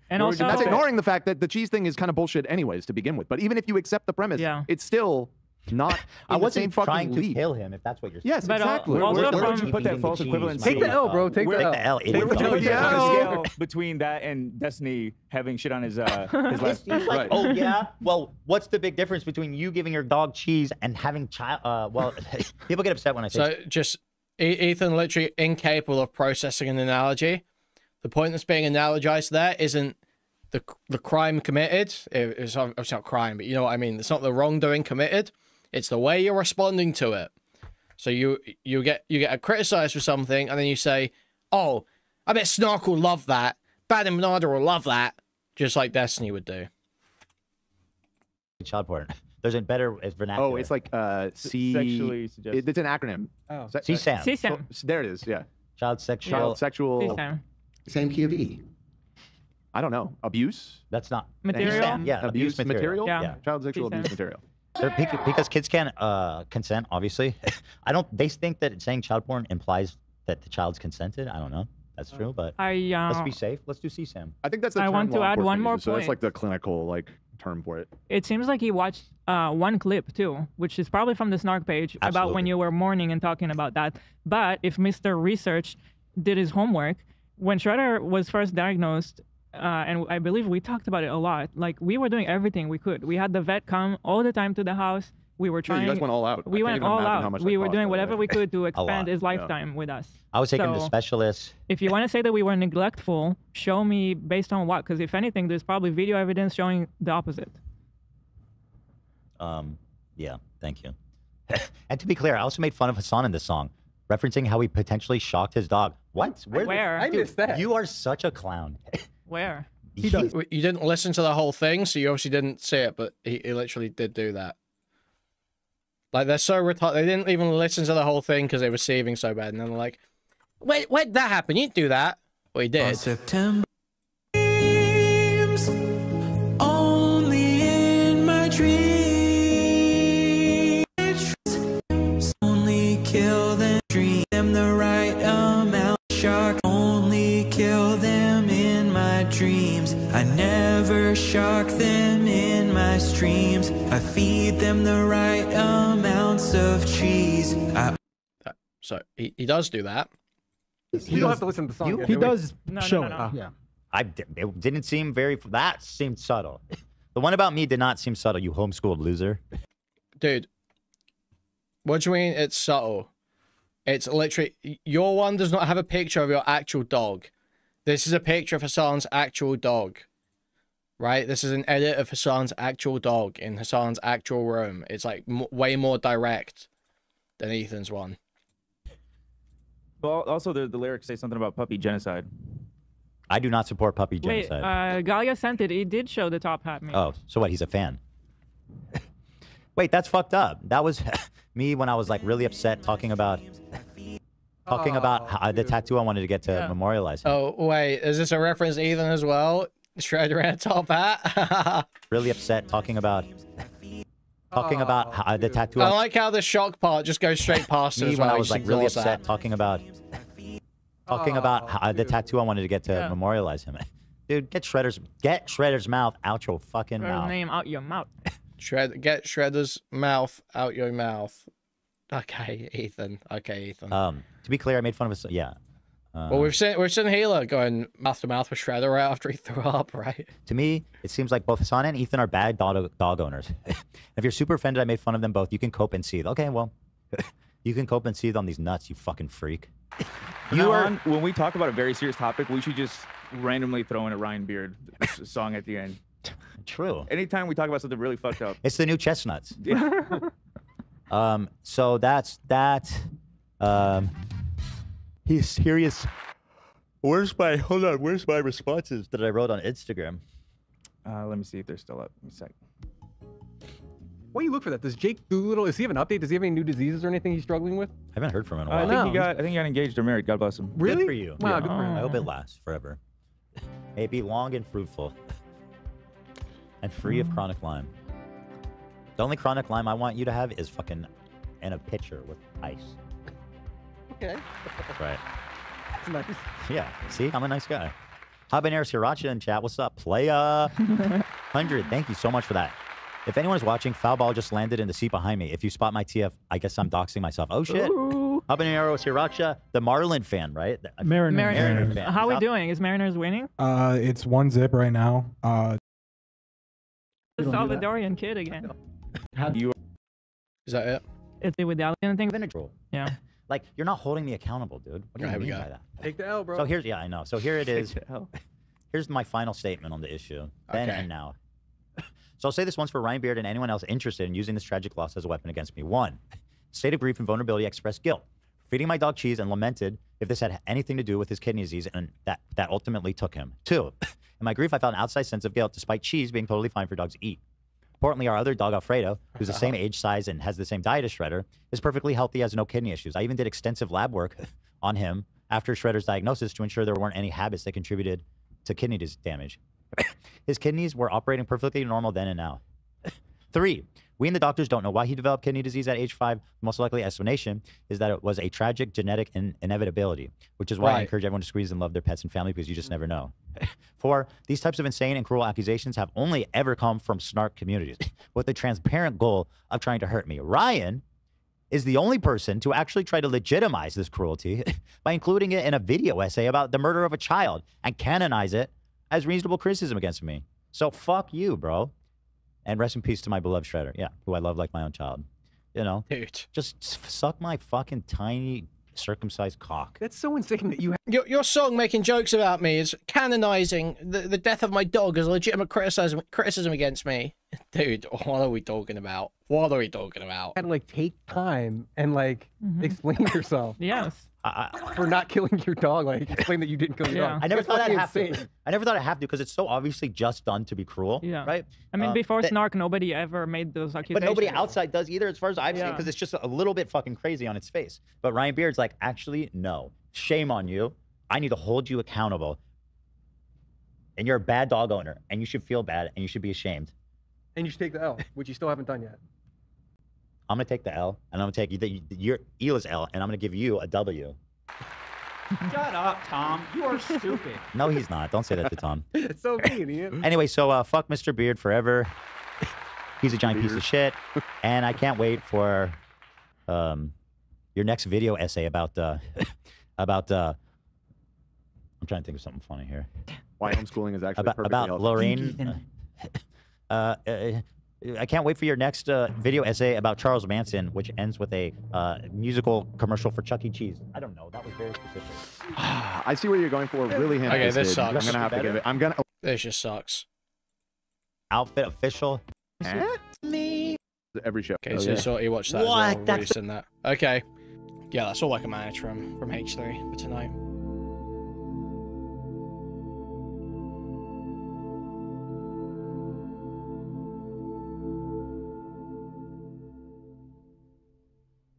And also, that's ignoring the fact that the cheese thing is kind of bullshit anyways to begin with. But even if you accept the premise, it's still not I in the same wasn't fucking trying to league. kill him, if that's what you're saying. Yes, exactly. Where would you put that false equivalency? Take the L, bro. Take the L. Take Where the would you L. put Yeah. that on a scale between that and Destiny having shit on his left? He's like, oh yeah. Well, what's the big difference between you giving your dog cheese and having child? Well, people get upset when I say. So just Ethan literally incapable of processing an analogy. The point that's being analogized there isn't the crime committed. It's not crime, but you know what I mean. It's not the wrongdoing committed. It's the way you're responding to it. So you get criticized for something, and then you say, "Oh, I bet Snark will love that. Bad and Bernardo will love that," just like Destiny would do. Child porn. There's a better vernacular. Oh, it's like C. Sexually suggestive. It's an acronym. Oh, CSAM. CSAM. There it is. Yeah. Child sexual. Child sexual. CSAM. Same key of E. I don't know. Abuse. That's not Material? CSAM. Yeah, Abuse material. Yeah. Child sexual CSAM. abuse material. So because kids can't consent, obviously. I don't. They think that saying child porn implies that the child's consented. I don't know. That's true, but let's be safe. Let's do CSAM. I think that's the I term want to law add one enforcement more uses, so that's point. like the clinical term for it. It seems like he watched one clip too, which is probably from the Snark page about when you were mourning and talking about that. But if Mr. Research did his homework, when Shredder was first diagnosed, and I believe we talked about it a lot, like we were doing everything we could. We had the vet come all the time to the house. We were trying. You guys went all out. We went all out. We were doing whatever we could to expand lot. his lifetime with us. I was taking the So, specialists. if you want to say that we were neglectful, show me based on what? Because if anything, there's probably video evidence showing the opposite. Yeah, thank you. And to be clear, I also made fun of Hassan in this song, referencing how he potentially shocked his dog. What? Where? I missed that. You are such a clown. Where? You didn't listen to the whole thing, so you obviously didn't see it, but he literally did do that. Like, they're so retarded. They didn't even listen to the whole thing because they were receiving so bad. And then they're like, wait, where'd that happen? You didn't do that. Well, he did. September only in my dreams. Only kill them, dream them the right amount. Shock only kill them in my dreams. I never shock them in my streams. I feed them the right amounts of cheese. So he does do that. You don't have to listen to the song. He does show it. No. Yeah. It didn't seem very. That seemed subtle. The one about me did not seem subtle. You homeschooled loser. Dude, what do you mean it's subtle? It's literally, your one does not have a picture of your actual dog. This is a picture of Hassan's actual dog. Right? This is an edit of Hassan's actual dog in Hassan's actual room. It's like way more direct than Ethan's one. Well, also the lyrics say something about puppy genocide. I do not support puppy Wait, genocide. Galia sent it. He did show the top hat. Oh, so what? He's a fan. Wait, that's fucked up. That was me when I was like really upset talking about the tattoo I wanted to get to memorialize him. Oh, wait, is this a reference to Ethan as well? Shredder and a top hat? Really upset talking about the tattoo. I like how the shock part just goes straight past it me as when well. I was He like just really ignores upset that. talking about the tattoo I wanted to get to memorialize him. Dude, get Shredder's mouth out your fucking Shredder's mouth. name out your mouth. Get Shredder's mouth out your mouth. Okay, Ethan. Okay, Ethan. To be clear, I made fun of us. Yeah. Well, we've seen Healer going mouth to mouth with Shredder right after he threw up, right? To me, it seems like both Hassan and Ethan are bad dog owners. If you're super offended I made fun of them both, you can cope and seethe. Okay, well, you can cope and seethe on these nuts, you fucking freak. When we talk about a very serious topic, we should just randomly throw in a Ryan Beard song at the end. True. Anytime we talk about something really fucked up. It's the new Chestnuts. Yeah. So that's that. He's serious. Where's my responses that I wrote on Instagram? Let me see if they're still up. Give me a sec. Why do you look for that? Does Jake Doolittle, does he have an update? Does he have any new diseases or anything he's struggling with? I haven't heard from him in a I while. think I think he got engaged or married. God bless him. Really? Good for you. Wow, good for him. I hope it lasts forever. May it be long and fruitful. And free of chronic Lyme. The only chronic Lyme I want you to have is fucking in a pitcher with ice. Okay. Right. That's nice. Yeah. See, I'm a nice guy. Habanero Sriracha in chat. What's up, playa? 100. Thank you so much for that. If anyone is watching, foul ball just landed in the seat behind me. If you spot my TF, I guess I'm doxing myself. Oh shit. Ooh. Habanero Sriracha, the Marlin fan, right? Mariners. fan. How are we Stop- doing? Is Mariners winning? It's 1-0 right now. The Salvadorian kid again. Is that it? Is it with the Alien thing? Vinegar. Yeah. Like, you're not holding me accountable, dude. What do you Here we mean go. by that? Take the L, bro. So here's, yeah, I know. So here it is. Take the L. Here's my final statement on the issue. Then Okay. and now. So I'll say this once for Ryan Beard and anyone else interested in using this tragic loss as a weapon against me. 1. State of grief and vulnerability, expressed guilt. Feeding my dog cheese and lamented if this had anything to do with his kidney disease and that ultimately took him. 2. In my grief, I felt an outside sense of guilt despite cheese being totally fine for dogs to eat. Importantly, our other dog, Alfredo, who's the same age, size, and has the same diet as Shredder, is perfectly healthy, has no kidney issues. I even did extensive lab work on him after Shredder's diagnosis to ensure there weren't any habits that contributed to kidney damage. His kidneys were operating perfectly normal then and now. 3, we and the doctors don't know why he developed kidney disease at age 5. The most likely explanation is that it was a tragic genetic inevitability, which is why I encourage everyone to squeeze and love their pets and family because you just never know. 4, these types of insane and cruel accusations have only ever come from snark communities with the transparent goal of trying to hurt me. Ryan is the only person to actually try to legitimize this cruelty by including it in a video essay about the murder of a child and canonize it as reasonable criticism against me. So fuck you, bro. And rest in peace to my beloved Shredder. Yeah, who I love like my own child. You know? Dude. Just suck my fucking tiny circumcised cock. That's so insane that you Your song making jokes about me is canonizing the death of my dog as a legitimate criticism against me. Dude, what are we talking about? What are we talking about? had to like take time and like explain yourself. Yes. For not killing your dog, like explain that you didn't kill your dog. I never That's thought I'd fucking have to. insane. I never thought I'd have to because it's so obviously just done to be cruel. Yeah. Right? I mean, before that- Snark, nobody ever made those accusations. But nobody outside does either, as far as I've seen, Yeah. because it's just a little bit fucking crazy on its face. But Ryan Beard's like, actually, no. Shame on you. I need to hold you accountable. And you're a bad dog owner, and you should feel bad, and you should be ashamed. And you should take the L, which you still haven't done yet. I'm gonna take the L, and I'm gonna take your Ela's L, and I'm gonna give you a W. Shut up, Tom. You are stupid. No, he's not. Don't say that to Tom. It's so mean, Ian. Anyway, so fuck Mr. Beard forever. He's a giant piece of shit, and I can't wait for your next video essay about about. I'm trying to think of something funny here. Why homeschooling is actually perfectly about healthy. Lorraine. I can't wait for your next video essay about Charles Manson, which ends with a musical commercial for Chuck E. Cheese. I don't know. That was very specific. I see where you're going for. Really ham-fisted. Okay, this sucks. I'm gonna have to give it. I'm gonna. This just sucks. Outfit official. Me. Every show. Okay, so you watched that What? as well. That's... that. Okay. Yeah, that's all I can manage from H3 for tonight.